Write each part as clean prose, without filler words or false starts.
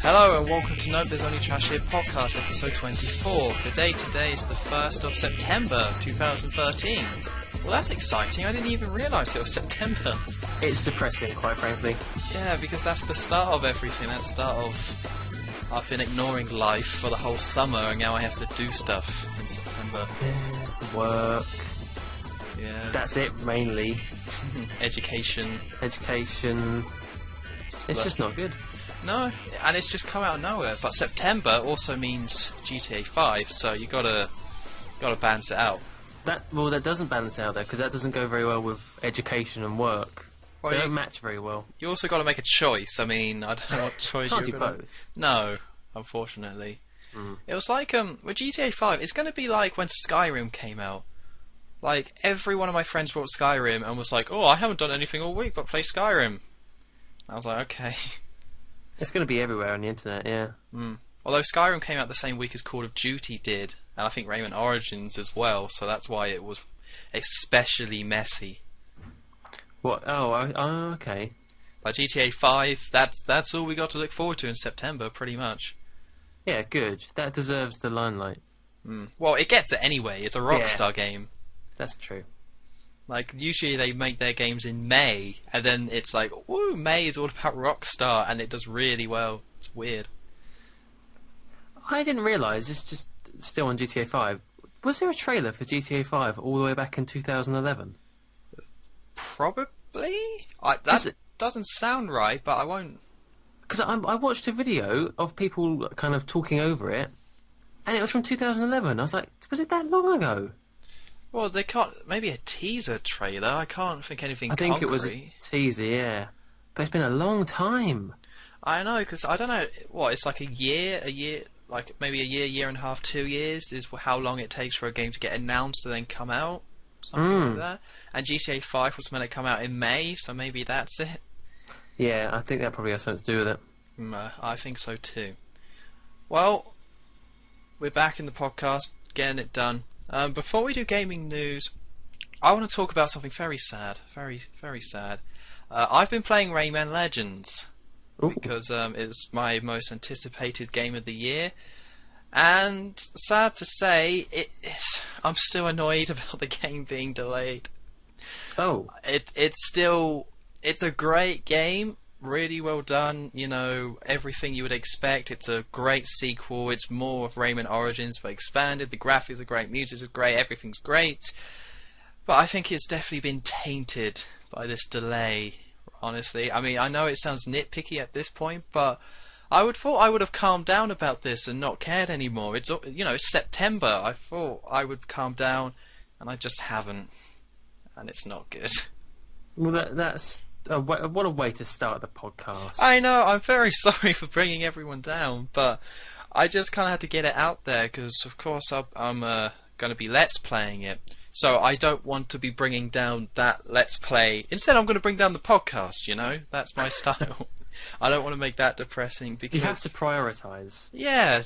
Hello and welcome to Nope There's Only Trash Here podcast, episode 24. The day today is the 1st of September 2013. Well, that's exciting. I didn't even realise it was September. It's depressing, quite frankly. Yeah, because that's the start of everything. That's the start of... I've been ignoring life for the whole summer and now I have to do stuff in September. Yeah, work. Yeah. That's it, mainly. Education. It's just not good. No, and it's just come out of nowhere. But September also means GTA 5, so you gotta balance it out. That doesn't balance out though, because that doesn't go very well with education and work. Well, they don't match very well. You also got to make a choice. I mean, I don't know what choice Can't you're do gonna... both. No, unfortunately. It was like with GTA 5. It's going to be like when Skyrim came out. Like every one of my friends bought Skyrim and was like, "Oh, I haven't done anything all week but play Skyrim." I was like, "Okay." It's going to be everywhere on the internet, yeah. Although Skyrim came out the same week as Call of Duty did, and I think Rayman Origins as well, so that's why it was especially messy. What? Oh, okay. But GTA 5, that's all we got to look forward to in September, pretty much. Yeah, good. That deserves the limelight. Well, it gets it anyway. It's a Rockstar game. That's true. Like, usually they make their games in May, and then it's like, woo, May is all about Rockstar, and it does really well. It's weird. I didn't realise, it's just still on GTA 5. Was there a trailer for GTA 5 all the way back in 2011? Probably? That doesn't sound right, but I won't... Because I watched a video of people kind of talking over it, and it was from 2011. I was like, was it that long ago? Well, they can't... Maybe a teaser trailer. I can't think anything concrete. I think it was a teaser, yeah. But it's been a long time. I know, because I don't know... What, it's like a year... Like, maybe a year and a half, 2 years is how long it takes for a game to get announced and then come out. Something like that. And GTA 5 was meant to come out in May, so maybe that's it. Yeah, I think that probably has something to do with it. I think so too. Well, we're back in the podcast, getting it done. Before we do gaming news, I want to talk about something very sad. Very, very sad. I've been playing Rayman Legends. Ooh. Because it's my most anticipated game of the year. And sad to say, I'm still annoyed about the game being delayed. Oh. It's a great game, really well done, you know, everything you would expect. It's a great sequel, it's more of Rayman Origins but expanded, the graphics are great, music is great, everything's great. But I think it's definitely been tainted by this delay, honestly. I mean, I know it sounds nitpicky at this point, but I would have calmed down about this and not cared anymore. It's, you know, it's September. I thought I would calm down, and I just haven't, and it's not good. Well, that's what a way to start the podcast. I know. I'm very sorry for bringing everyone down, but I just kind of had to get it out there because, of course, I'm going to be Let's Playing it. So I don't want to be bringing down that Let's Play. Instead, I'm going to bring down the podcast, you know? That's my style. I don't want to make that depressing because... You have to prioritise. Yeah,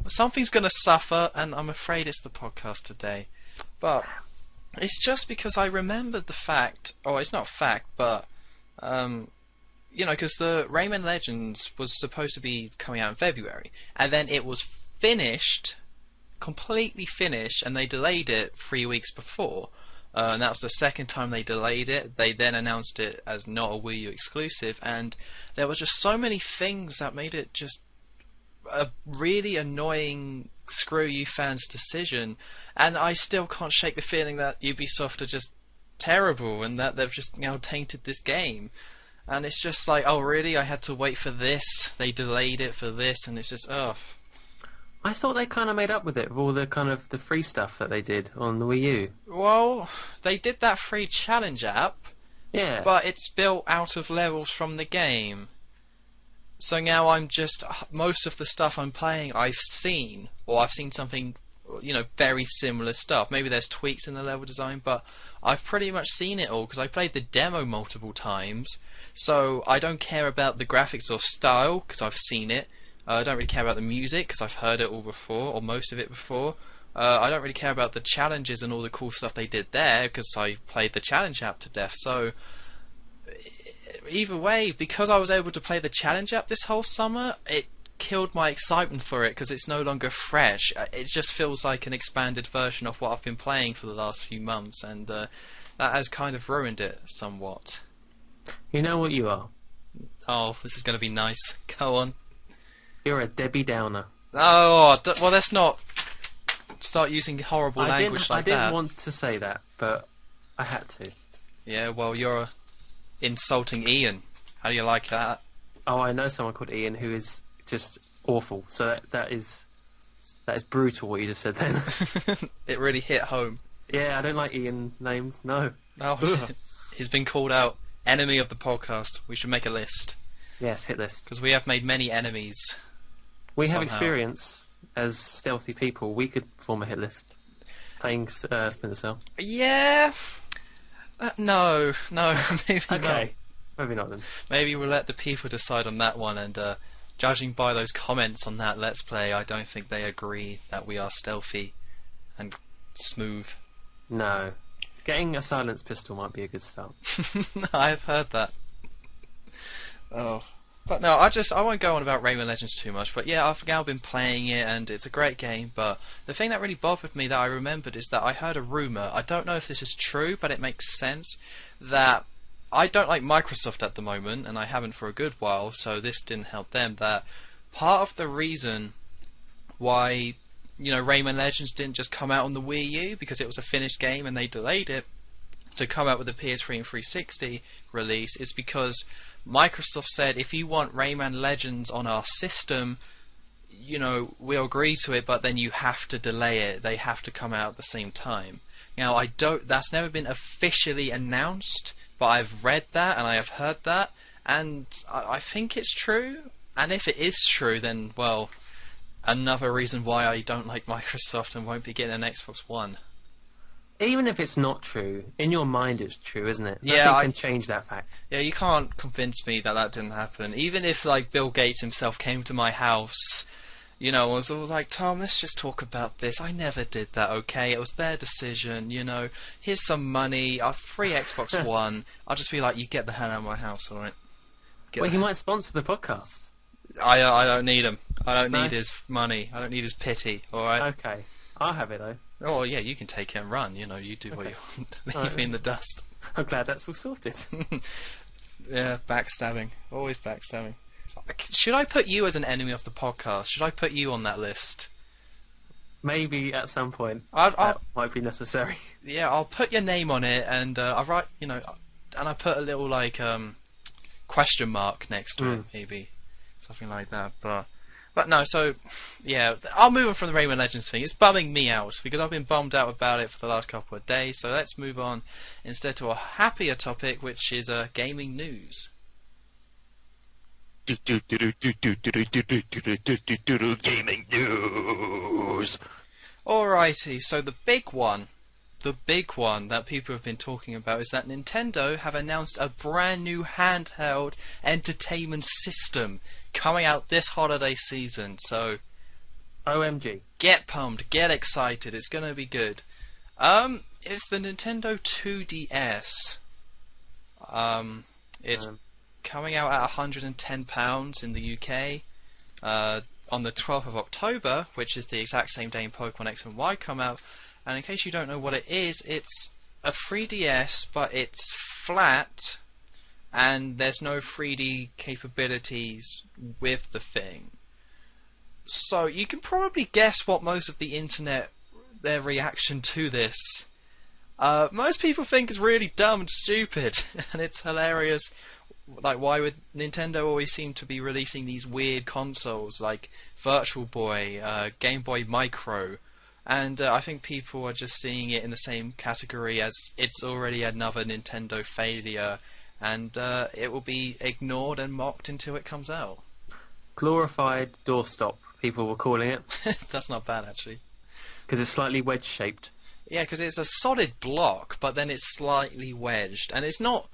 something's going to suffer, and I'm afraid it's the podcast today. But it's just because I remembered the fact... Oh, it's not fact, but... you know, because the Rayman Legends was supposed to be coming out in February. And then it was finished... completely finished, and they delayed it 3 weeks before, and that was the second time they delayed it. They then announced it as not a Wii U exclusive, and there was just so many things that made it just a really annoying screw you fans decision, and I still can't shake the feeling that Ubisoft are just terrible and that they've just now tainted this game. And it's just like, oh really, I had to wait for this, they delayed it for this, and it's just, ugh. I thought they kind of made up with it, with all the kind of the free stuff that they did on the Wii U. Well, they did that free challenge app, yeah, but it's built out of levels from the game. So now I'm just, most of the stuff I'm playing I've seen, or I've seen something, you know, very similar stuff. Maybe there's tweaks in the level design, but I've pretty much seen it all because I played the demo multiple times. So I don't care about the graphics or style because I've seen it. I don't really care about the music because I've heard it all before, or most of it before. I don't really care about the challenges and all the cool stuff they did there because I played the challenge app to death. So either way, because I was able to play the challenge app this whole summer, it killed my excitement for it because it's no longer fresh. It just feels like an expanded version of what I've been playing for the last few months, and that has kind of ruined it somewhat. You know what you are? Oh, this is going to be nice. Go on. You're a Debbie Downer. Oh, well, let's not start using horrible language like that. I didn't want to say that, but I had to. Yeah, well, you're insulting Ian. How do you like that? Oh, I know someone called Ian who is just awful. So that is brutal what you just said then. It really hit home. Yeah, I don't like Ian names. No. Oh, he's been called out enemy of the podcast. We should make a list. Yes, hit list. Because we have made many enemies. We somehow. have experience as stealthy people. We could form a hit list playing Splinter Cell. Yeah. No, maybe not. Okay. Maybe not then. Maybe we'll let the people decide on that one, and judging by those comments on that Let's Play, I don't think they agree that we are stealthy and smooth. No. Getting a silenced pistol might be a good start. I've heard that. Oh. But no, I won't go on about Rayman Legends too much, but yeah, I've now been playing it, and it's a great game, but the thing that really bothered me that I remembered is that I heard a rumour, I don't know if this is true, but it makes sense, that I don't like Microsoft at the moment, and I haven't for a good while, so this didn't help them, that part of the reason why, Rayman Legends didn't just come out on the Wii U, because it was a finished game and they delayed it to come out with the PS3 and 360 release, is because Microsoft said, if you want Rayman Legends on our system, we'll agree to it, but then you have to delay it. They have to come out at the same time. Now, that's never been officially announced, but I've read that and I have heard that, and I think it's true. And if it is true, then, well, another reason why I don't like Microsoft and won't be getting an Xbox One. Even if it's not true, in your mind it's true, isn't it? Yeah, nothing can change that fact. Yeah, you can't convince me that didn't happen. Even if, Bill Gates himself came to my house, was all like, Tom, let's just talk about this. I never did that, okay? It was their decision, Here's some money, a free Xbox One. I'll just be like, you get the hell out of my house, alright? Well, he might sponsor the podcast. I don't need him. I don't need his money. I don't need his pity, alright? Okay. I'll have it, though. Oh, yeah, you can take it and run. You do what you want. Leave me in the dust. I'm glad that's all sorted. Yeah, backstabbing. Always backstabbing. Should I put you as an enemy of the podcast? Should I put you on that list? Maybe at some point. That might be necessary. Yeah, I'll put your name on it, and I write, and I put a little, question mark next to it, maybe. Something like that, But no, so, yeah, I'll move on from the Rayman Legends thing. It's bumming me out, because I've been bummed out about it for the last couple of days, so let's move on instead to a happier topic, which is gaming news. Gaming news! Alrighty, so the big one that people have been talking about is that Nintendo have announced a brand new handheld entertainment system coming out this holiday season, so OMG. Get pumped, get excited, it's gonna be good. It's the Nintendo 2DS. It's coming out at £110 in the UK on the 12th of October, which is the exact same day Pokemon X and Y come out. And in case you don't know what it is, it's a 3DS, but it's flat, and there's no 3D capabilities with the thing. So you can probably guess what most of the internet, their reaction to this. Most people think it's really dumb and stupid, and it's hilarious. Like, why would Nintendo always seem to be releasing these weird consoles like Virtual Boy, Game Boy Micro, and I think people are just seeing it in the same category as it's already another Nintendo failure, and it will be ignored and mocked until it comes out. Glorified doorstop, people were calling it. That's not bad, actually. Because it's slightly wedge-shaped. Yeah, because it's a solid block, but then it's slightly wedged, and it's not.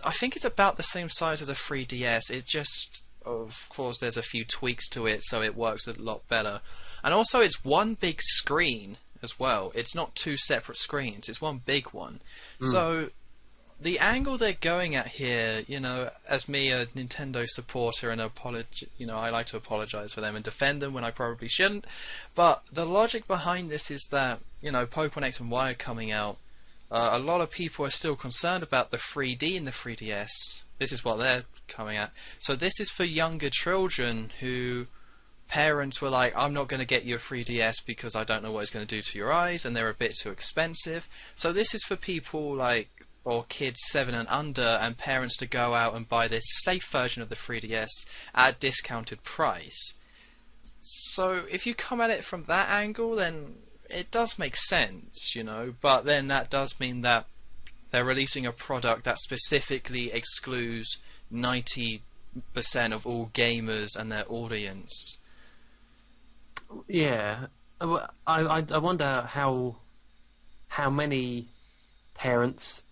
I think it's about the same size as a 3DS. It just, of course, there's a few tweaks to it, so it works a lot better. And also, it's one big screen as well. It's not two separate screens. It's one big one. So, the angle they're going at here, as me, a Nintendo supporter, and I like to apologize for them and defend them when I probably shouldn't. But the logic behind this is that, Pokemon X and Y are coming out. A lot of people are still concerned about the 3D and the 3DS. This is what they're coming at. So this is for younger children who parents were like, I'm not going to get you a 3DS because I don't know what it's going to do to your eyes, and they're a bit too expensive. So this is for people or kids 7 and under, and parents to go out and buy this safe version of the 3DS at a discounted price. So if you come at it from that angle, then it does make sense, but then that does mean that they're releasing a product that specifically excludes 90% of all gamers and their audience. Yeah, I wonder how many parents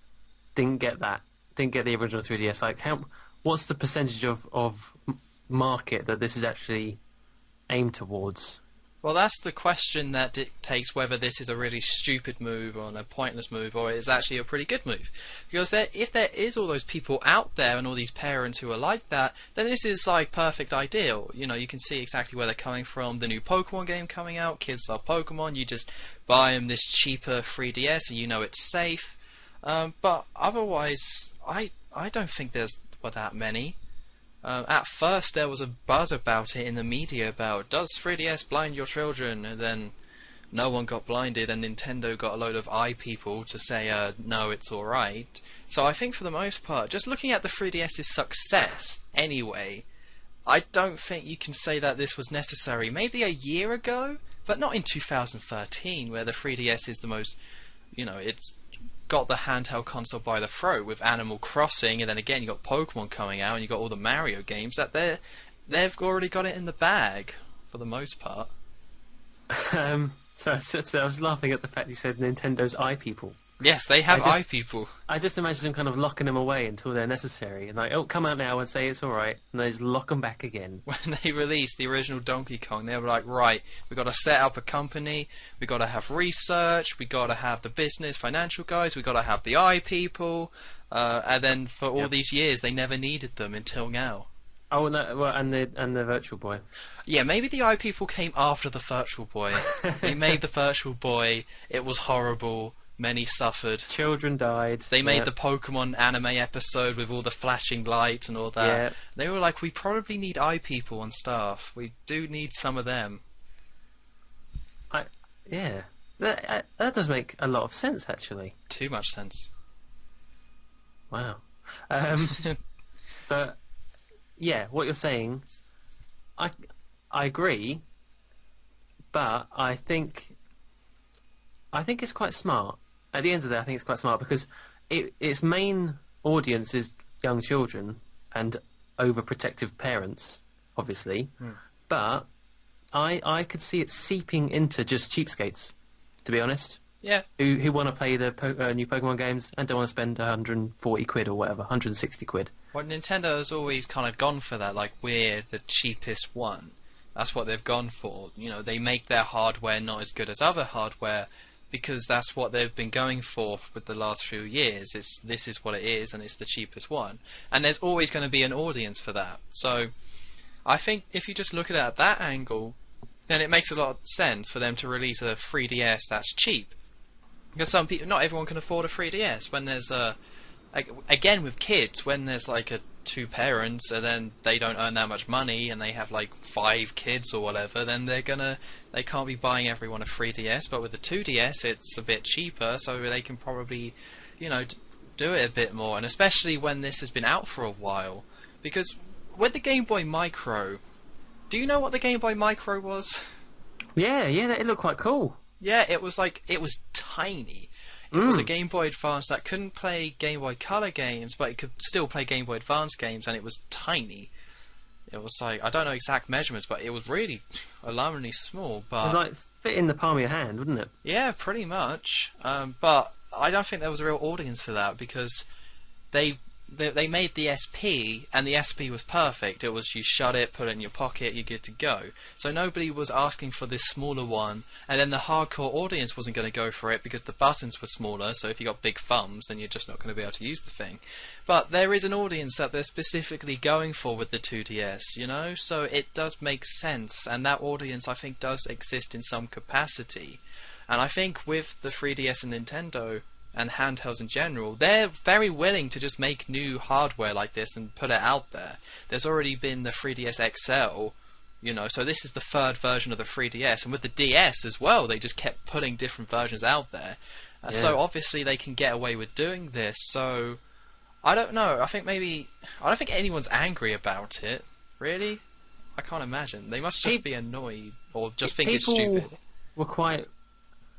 didn't get the original 3DS. Like, what's the percentage of market that this is actually aimed towards? Well, that's the question that dictates whether this is a really stupid move or a pointless move, or it's actually a pretty good move. Because if there is all those people out there and all these parents who are like that, then this is like perfect ideal. You can see exactly where they're coming from. The new Pokemon game coming out, kids love Pokemon. You just buy them this cheaper 3DS and it's safe. But otherwise, I don't think there's that many. At first there was a buzz about it in the media about, does 3DS blind your children? And then no one got blinded, and Nintendo got a load of people to say, no, it's alright. So I think for the most part, just looking at the 3DS's success anyway, I don't think you can say that this was necessary. Maybe a year ago, but not in 2013, where the 3DS is the most, it's got the handheld console by the throat with Animal Crossing, and then again you got Pokemon coming out, and you got all the Mario games that they've already got it in the bag for the most part. So I was laughing at the fact you said Nintendo's people. Yes, they have people. I just imagine them kind of locking them away until they're necessary, and come out now and say it's all right, and they just lock them back again. When they released the original Donkey Kong, they were like, right, we've got to set up a company, we've got to have research, we've got to have the business, financial guys, we've got to have the people, and then for all these years they never needed them until now. Oh no! Well, and the Virtual Boy. Yeah, maybe the people came after the Virtual Boy. They made the Virtual Boy. It was horrible. Many suffered. Children died. They made the Pokemon anime episode with all the flashing lights and all that. Yeah. They were like, we probably need people on staff. We do need some of them. Yeah. That does make a lot of sense, actually. Too much sense. Wow. But, yeah, what you're saying, I agree, but I think it's quite smart. At the end of the day, I think it's quite smart because its main audience is young children and overprotective parents, obviously. But I could see it seeping into just cheapskates, to be honest. Yeah. Who want to play the new Pokemon games and don't want to spend 140 quid or whatever, 160 quid. Well, Nintendo has always kind of gone for that, like, we're the cheapest one. That's what they've gone for. They make their hardware not as good as other hardware, because that's what they've been going for with the last few years. This is what it is, and it's the cheapest one. And there's always going to be an audience for that. So I think if you just look at it at that angle, then it makes a lot of sense for them to release a 3DS that's cheap. Because not everyone can afford a 3DS. When there's again with kids, when there's like two parents and then they don't earn that much money and they have like 5 kids or whatever, then they can't be buying everyone a 3DS. But with the 2DS, it's a bit cheaper, so they can probably, do it a bit more. And especially when this has been out for a while, because with the Game Boy Micro, do you know what the Game Boy Micro was? Yeah, it looked quite cool. Yeah, it was tiny. It was a Game Boy Advance that couldn't play Game Boy Color games, but it could still play Game Boy Advance games, and it was tiny. It was like, I don't know exact measurements, but it was really alarmingly small. But it was like fit in the palm of your hand, wouldn't it? Yeah, pretty much. But I don't think there was a real audience for that, because they they made the SP, and the SP was perfect. It was, you shut it, put it in your pocket, you're good to go. So nobody was asking for this smaller one, and then the hardcore audience wasn't going to go for it because the buttons were smaller, so if you got big thumbs, then you're just not going to be able to use the thing. But there is an audience that they're specifically going for with the 2DS, you know? So it does make sense, and that audience, I think, does exist in some capacity. And I think with the 3DS and Nintendo, and handhelds in general, they're very willing to just make new hardware like this and put it out there. There's already been the 3DS XL, you know, so this is the third version of the 3DS, and with the DS as well, they just kept putting different versions out there. So obviously they can get away with doing this, so I don't know, I don't think anyone's angry about it, really. I can't imagine. They must just be annoyed, or just think it's stupid.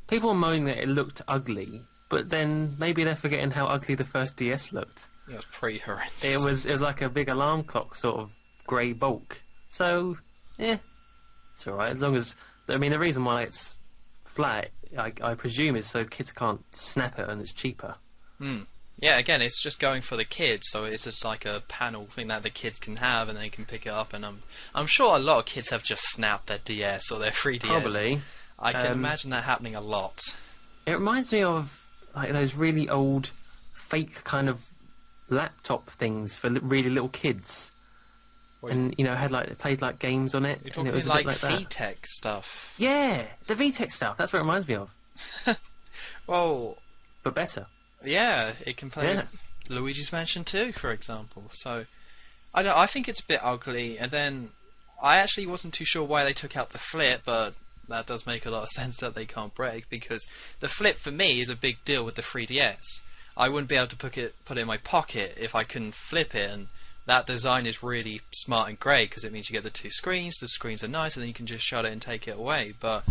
People were moaning that it looked ugly, but then maybe they're forgetting how ugly the first DS looked. It was pretty horrendous. It was like a big alarm clock sort of grey bulk. So, it's alright. As long as... I mean, the reason why it's flat, I presume, is so kids can't snap it and it's cheaper. Yeah, again, it's just going for the kids, so it's just like a panel thing that the kids can have and they can pick it up, and I'm sure a lot of kids have just snapped their DS or their 3DS. Probably. I can imagine that happening a lot. It reminds me of like those really old fake kind of laptop things for really little kids. And, you know, played like games on it. You're talking and it was like a bit like VTech stuff. Yeah, the VTech stuff. That's what it reminds me of. Well, but better. Yeah, it can play Luigi's Mansion 2, for example. So, I think it's a bit ugly. And then, I actually wasn't too sure why they took out the flip, but that does make a lot of sense that they can't break, because the flip for me is a big deal with the 3DS. I wouldn't be able to put it in my pocket if I couldn't flip it, and that design is really smart and great because it means you get the two screens, the screens are nice, and then you can just shut it and take it away. But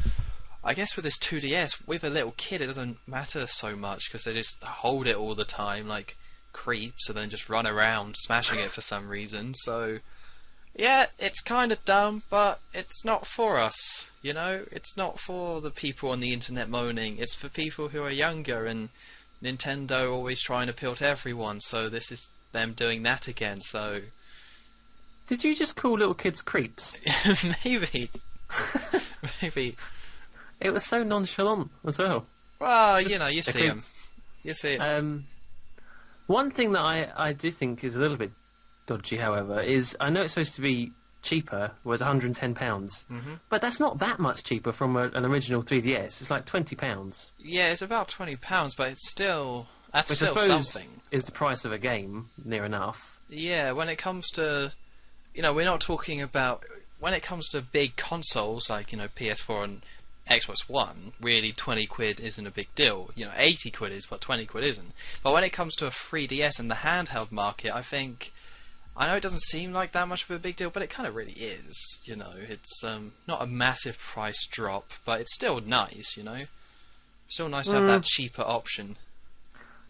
I guess with this 2DS, with a little kid, it doesn't matter so much because they just hold it all the time like creeps and then just run around smashing it for some reason. So yeah, it's kind of dumb, but it's not for us, you know? It's not for the people on the internet moaning. It's for people who are younger, and Nintendo always trying to appeal to everyone, so this is them doing that again, so... Did you just call little kids creeps? Maybe. Maybe. It was so nonchalant as well. Well, you know, you see them. You see it. One thing that I do think is a little bit dodgy, however, is I know it's supposed to be cheaper, was £110, but that's not that much cheaper from an original 3DS. It's like £20. Yeah, it's about £20, but it's still... That's Which still I suppose something. Is the price of a game, near enough. Yeah, when it comes to... You know, we're not talking about... When it comes to big consoles, like, you know, PS4 and Xbox One, really 20 quid isn't a big deal. You know, 80 quid is, but 20 quid isn't. But when it comes to a 3DS and the handheld market, I think... I know it doesn't seem like that much of a big deal, but it kind of really is, you know. It's not a massive price drop, but it's still nice, you know. Still nice to have that cheaper option.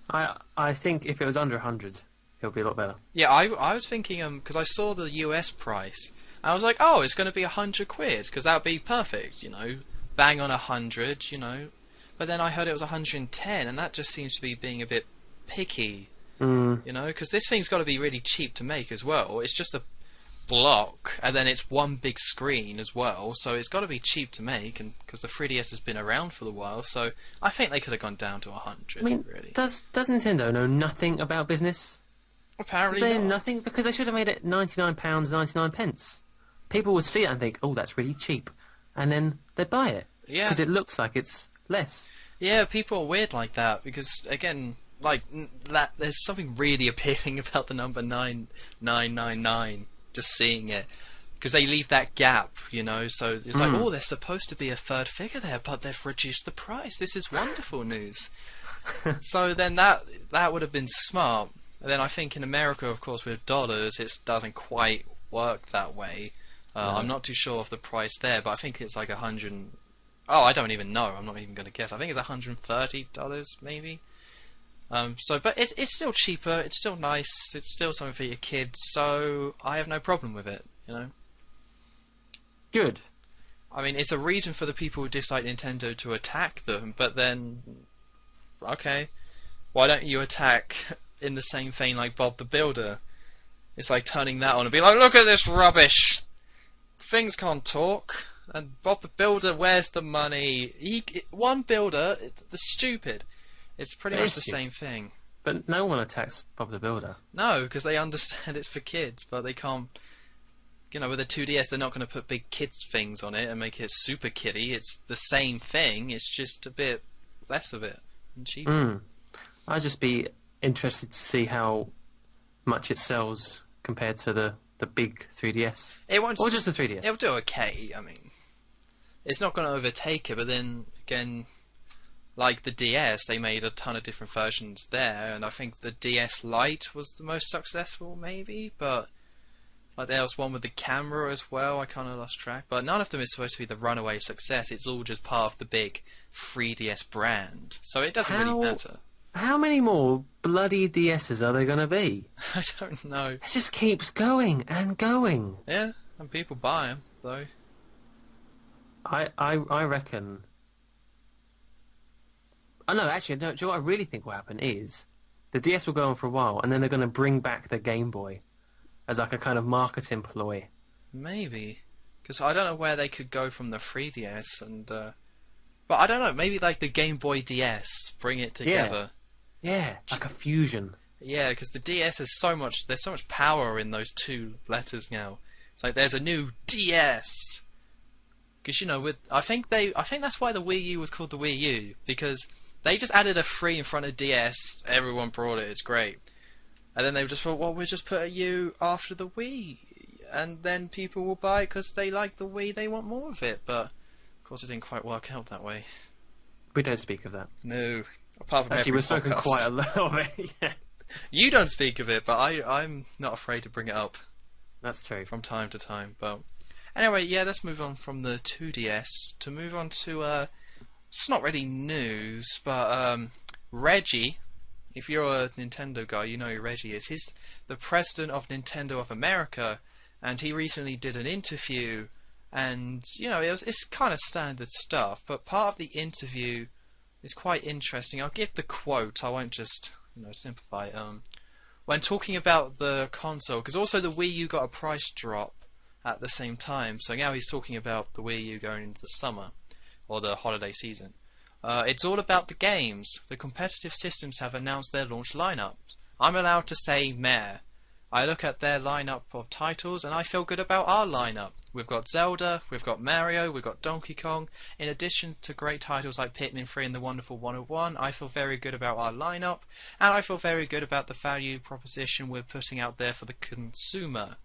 I think if it was under 100, it would be a lot better. Yeah, I was thinking, because I saw the US price, and I was like, oh, it's going to be 100 quid, because that would be perfect, you know. Bang on 100, you know. But then I heard it was 110, and that just seems to be being a bit picky. You know, because this thing's got to be really cheap to make as well. It's just a block, and then it's one big screen as well, so it's got to be cheap to make, and because the 3DS has been around for a while, so I think they could have gone down to 100. I mean, really. Does Nintendo know nothing about business? Apparently they not. know nothing, because they should have made it £99.99. People would see it and think, oh, that's really cheap, and then they'd buy it. Yeah. Because it looks like it's less. Yeah, people are weird like that, because, again... Like, that, there's something really appealing about the number 9999, just seeing it. Because they leave that gap, you know, so it's like, oh, there's supposed to be a third figure there, but they've reduced the price. This is wonderful news. So then that would have been smart. And then I think in America, of course, with dollars, it doesn't quite work that way. I'm not too sure of the price there, but I think it's like 100... Oh, I don't even know. I'm not even going to guess. I think it's $130, maybe. But it's still cheaper, it's still nice, it's still something for your kids, so I have no problem with it, you know? Good. I mean, it's a reason for the people who dislike Nintendo to attack them, but then... Okay. Why don't you attack in the same vein like Bob the Builder. It's like turning that on and being like, look at this rubbish! Things can't talk. And Bob the Builder, where's the money? One builder, they're stupid. It's pretty much the same thing. But no one attacks Bob the Builder. No, because they understand it's for kids, but they can't. You know, with a 2DS, they're not going to put big kids things on it and make it super kiddie. It's the same thing. It's just a bit less of it and cheaper. I'd just be interested to see how much it sells compared to the big 3DS. It won't. Or just the 3DS. It'll do okay. I mean, it's not going to overtake it. But then again, like the DS, they made a ton of different versions there, and I think the DS Lite was the most successful, maybe. But like there was one with the camera as well. I kind of lost track. But none of them is supposed to be the runaway success. It's all just part of the big 3DS brand, so it doesn't really matter. How many more bloody DSs are there going to be? I don't know. It just keeps going and going. Yeah, and people buy them though. I reckon. Oh no, actually, no. Do you know what I really think will happen is the DS will go on for a while, and then they're going to bring back the Game Boy as like a kind of marketing ploy. Maybe, because I don't know where they could go from the 3DS, and but I don't know. Maybe like the Game Boy DS, bring it together. Yeah, like a fusion. Yeah, because the DS has so much. There's so much power in those two letters now. It's like there's a new DS. Because you know, I think that's why the Wii U was called the Wii U, because they just added a 3 in front of DS. Everyone brought it. It's great. And then they just thought, well, we'll just put a U after the Wii, and then people will buy it because they like the Wii. They want more of it. But of course, it didn't quite work out that way. We don't speak of that. No. Apart from actually, every we've spoken podcast. quite a lot of it. Yeah. You don't speak of it, but I'm not afraid to bring it up. That's true. From time to time. But anyway, yeah, let's move on from the 2DS to move on to it's not really news, but Reggie. If you're a Nintendo guy, you know who Reggie is. He's the president of Nintendo of America, and he recently did an interview, and you know it's kind of standard stuff. But part of the interview is quite interesting. I'll give the quote. I won't just simplify it. When talking about the console, because also the Wii U got a price drop at the same time. So now he's talking about the Wii U going into the summer or the holiday season. It's all about the games. The competitive systems have announced their launch lineups. I'm allowed to say meh. I look at their lineup of titles and I feel good about our lineup. We've got Zelda, we've got Mario, we've got Donkey Kong. In addition to great titles like Pikmin 3 and The Wonderful 101, I feel very good about our lineup, and I feel very good about the value proposition we're putting out there for the consumer.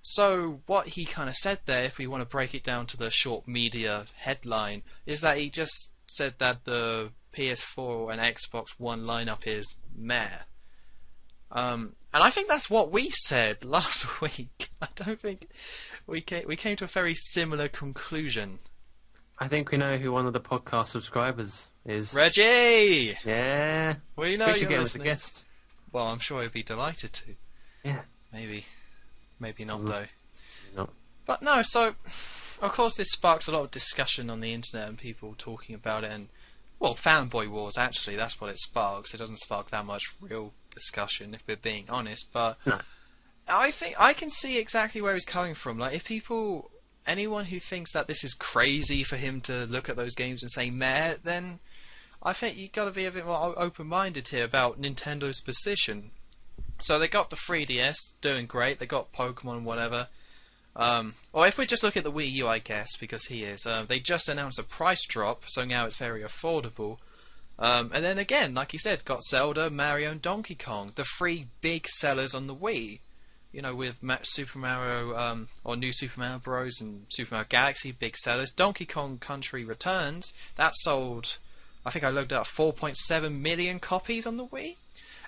So what he kind of said there, if we want to break it down to the short media headline, is that he just said that the PS4 and Xbox One lineup is meh. And I think that's what we said last week. I don't think we came to a very similar conclusion. I think we know who one of the podcast subscribers is. Reggie! Yeah. We know we should you're get him as a listening. guest. Well, I'm sure he'd be delighted to. Yeah. Maybe not though. Not. But no, so of course this sparks a lot of discussion on the internet and people talking about it, and well, fanboy wars actually, that's what it sparks. It doesn't spark that much real discussion if we're being honest, but No. I think I can see exactly where he's coming from. Like if anyone who thinks that this is crazy for him to look at those games and say meh, then I think you've got to be a bit more open-minded here about Nintendo's position. So they got the 3DS, doing great. They got Pokemon, whatever. Or if we just look at the Wii U, I guess, because they just announced a price drop, so now it's very affordable. And then again, like you said, got Zelda, Mario, and Donkey Kong, the 3 big sellers on the Wii. You know, with Super Mario, or New Super Mario Bros. And Super Mario Galaxy, big sellers. Donkey Kong Country Returns, that sold, I think I looked up, 4.7 million copies on the Wii.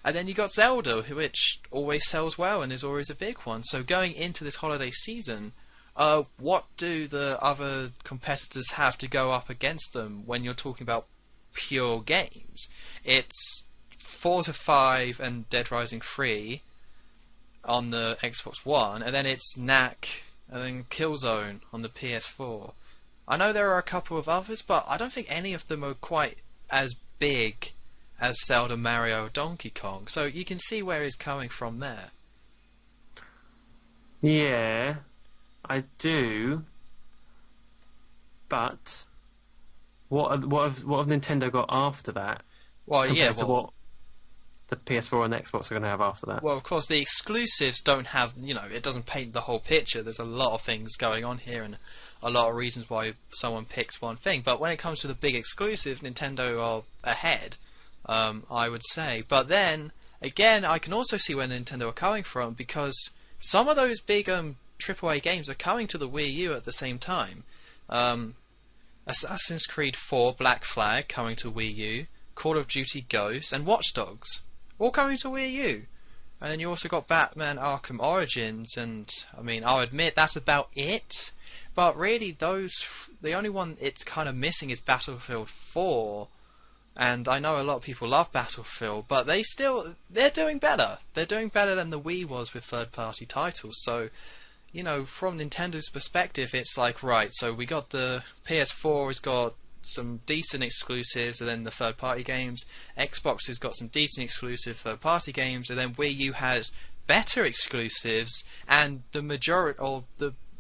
And then you got Zelda, which always sells well and is always a big one. So going into this holiday season, what do the other competitors have to go up against them when you're talking about pure games? It's Forza 5 and Dead Rising 3 on the Xbox One, and then it's Knack and then Killzone on the PS4. I know there are a couple of others, but I don't think any of them are quite as big as Zelda, Mario, or Donkey Kong. So you can see where he's coming from there. Yeah, I do. But what have Nintendo got after that? Well, compared to what the PS4 and Xbox are going to have after that? Well, of course, the exclusives don't have, it doesn't paint the whole picture. There's a lot of things going on here and a lot of reasons why someone picks one thing. But when it comes to the big exclusives, Nintendo are ahead, I would say. But then, again, I can also see where Nintendo are coming from, because some of those big AAA games are coming to the Wii U at the same time. Assassin's Creed 4 Black Flag coming to Wii U, Call of Duty Ghosts, and Watch Dogs, all coming to Wii U. And then you also got Batman Arkham Origins, and I mean, I'll admit that's about it. But really, the only one it's kind of missing is Battlefield 4. And I know a lot of people love Battlefield, but they're doing better. They're doing better than the Wii was with third-party titles. So, from Nintendo's perspective, it's like, right, so we got the PS4 has got some decent exclusives, and then the third-party games. Xbox has got some decent exclusive third-party games, and then Wii U has better exclusives and the majority, or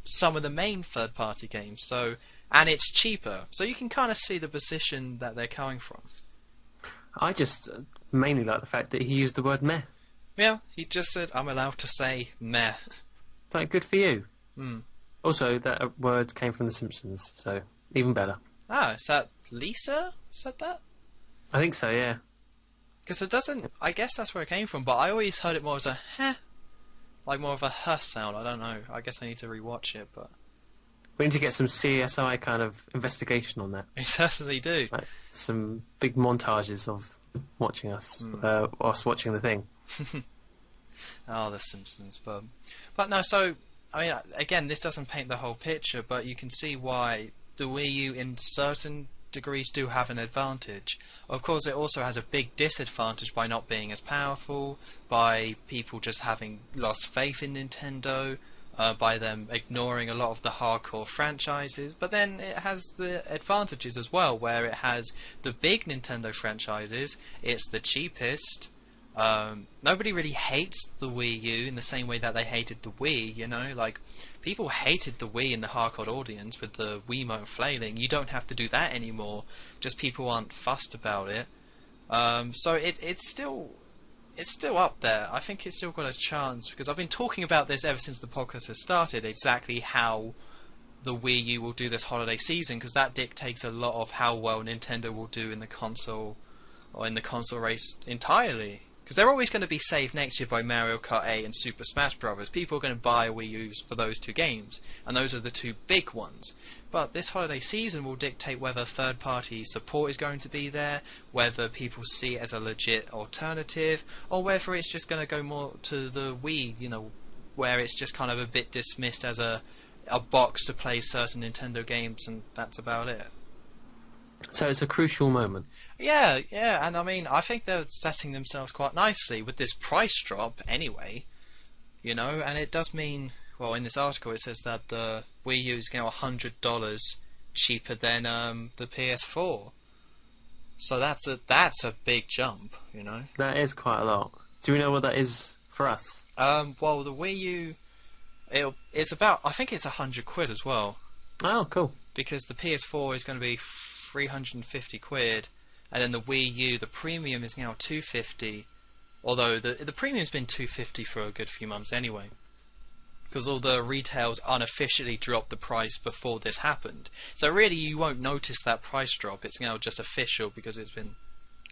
some of the main third-party games. So, and it's cheaper. So you can kind of see the position that they're coming from. I just mainly like the fact that he used the word meh. Yeah, he just said, I'm allowed to say meh. Like, good for you. Mm. Also, that word came from The Simpsons, so even better. Ah, is that Lisa said that? I think so, yeah. Because it doesn't... I guess that's where it came from, but I always heard it more as a heh. Like more of a huh sound, I don't know. I guess I need to rewatch it, but... We need to get some CSI kind of investigation on that. We certainly do. Like, some big montages of watching us, us watching the thing. Oh, The Simpsons, but no. So I mean, again, this doesn't paint the whole picture, but you can see why the Wii U, in certain degrees, do have an advantage. Of course, it also has a big disadvantage by not being as powerful, by people just having lost faith in Nintendo, by them ignoring a lot of the hardcore franchises. But then it has the advantages as well, where it has the big Nintendo franchises. It's the cheapest. Nobody really hates the Wii U in the same way that they hated the Wii, like people hated the Wii in the hardcore audience with the Wiimote flailing. You don't have to do that anymore, just people aren't fussed about it. So it's still up there. I think it's still got a chance, because I've been talking about this ever since the podcast has started, exactly how the Wii U will do this holiday season, because that dictates a lot of how well Nintendo will do in the console, or in the console race entirely. Because they're always going to be saved next year by Mario Kart 8 and Super Smash Bros. People are going to buy Wii U's for those two games, and those are the two big ones. But this holiday season will dictate whether third-party support is going to be there, whether people see it as a legit alternative, or whether it's just going to go more to the Wii, where it's just kind of a bit dismissed as a box to play certain Nintendo games, and that's about it. So it's a crucial moment. Yeah, and I mean, I think they're setting themselves quite nicely with this price drop anyway, and it does mean, well, in this article it says that the Wii U is now $100 cheaper than the PS4. So that's a big jump, That is quite a lot. Do we know what that is for us? Well, the Wii U, it's about, I think it's £100 as well. Oh, cool. Because the PS4 is going to be 350 quid, and then the Wii U, the premium is now 250. Although the premium's been 250 for a good few months anyway, because all the retails unofficially dropped the price before this happened. So really, you won't notice that price drop. It's now just official because it's been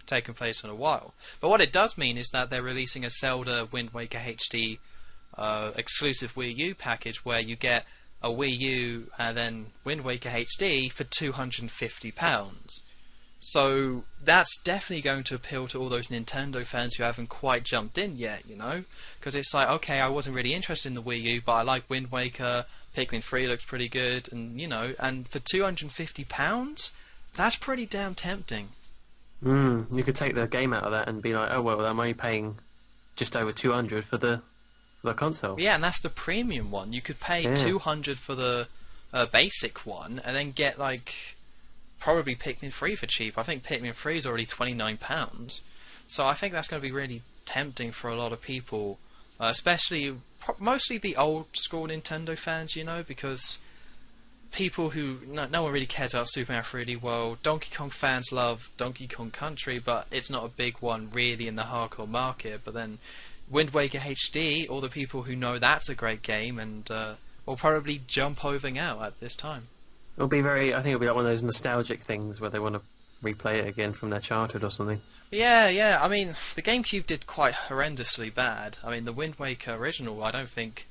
taking place in a while. But what it does mean is that they're releasing a Zelda Wind Waker HD exclusive Wii U package, where you get a Wii U and then Wind Waker HD for £250. So that's definitely going to appeal to all those Nintendo fans who haven't quite jumped in yet, because it's like, okay, I wasn't really interested in the Wii U, but I like Wind Waker, Pikmin 3 looks pretty good, and and for £250, that's pretty damn tempting. You could take the game out of that and be like, oh well, I'm only paying just over 200 for the console. Yeah, and that's the premium one. You could pay 200 for the basic one, and then get probably Pikmin 3 for cheap. I think Pikmin 3 is already £29. So I think that's going to be really tempting for a lot of people, especially mostly the old school Nintendo fans, because people who no one really cares about Super Mario 3D World. Donkey Kong fans love Donkey Kong Country, but it's not a big one really in the hardcore market. But then Wind Waker HD, all the people who know that's a great game and will probably jump over out at this time. I think it'll be like one of those nostalgic things where they want to replay it again from their childhood or something. Yeah. I mean, the GameCube did quite horrendously bad. I mean, the Wind Waker original, I don't think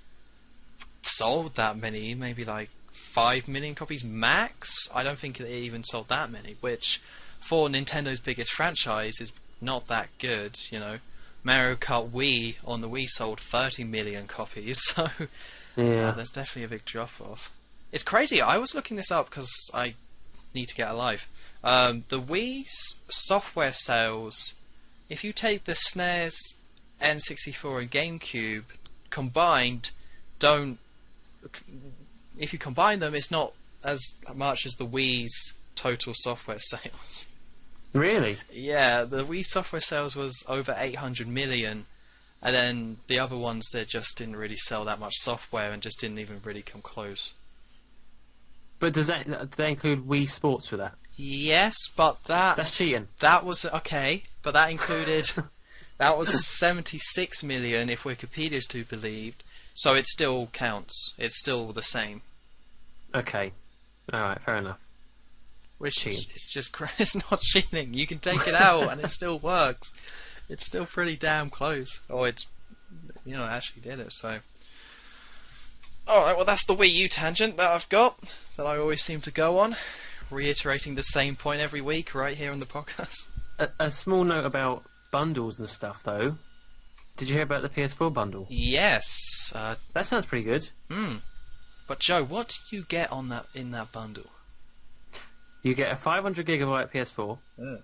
sold that many. Maybe like 5 million copies max. I don't think it even sold that many, which for Nintendo's biggest franchise is not that good. Mario Kart Wii on the Wii sold 30 million copies, so there's definitely a big drop off. It's crazy. I was looking this up because I need to get a life. The Wii software sales, if you take the SNES, N64 and GameCube combined, if you combine them, it's not as much as the Wii's total software sales. Really? Yeah, the Wii software sales was over 800 million, and then the other ones, they just didn't really sell that much software and just didn't even really come close. But do they include Wii Sports with that? Yes, but that's cheating. That was okay, but that included that was 76 million if Wikipedia's to be believed, so it still counts. It's still the same. Okay, all right, fair enough. Which it's just it's not cheating. You can take it out and it still works. It's still pretty damn close. It actually did it. So, all right. Well, that's the Wii U tangent that I've got that I always seem to go on, reiterating the same point every week right here on the podcast. A small note about bundles and stuff, though. Did you hear about the PS4 bundle? Yes. That sounds pretty good. But Joe, what do you get in that bundle? You get a 500 gigabyte PS4. You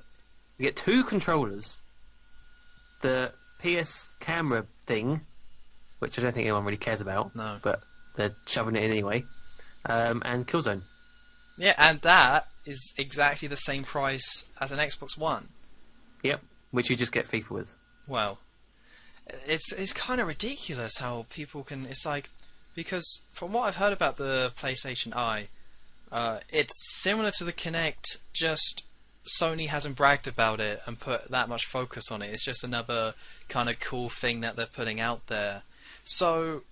get 2 controllers. The PS camera thing, which I don't think anyone really cares about. No. But they're shoving it in anyway. And Killzone. Yeah, and that is exactly the same price as an Xbox One. Yep, which you just get FIFA with. Well, it's kind of ridiculous how people can. It's like, because from what I've heard about the PlayStation Eye, it's similar to the Kinect, just Sony hasn't bragged about it and put that much focus on it. It's just another kind of cool thing that they're putting out there. So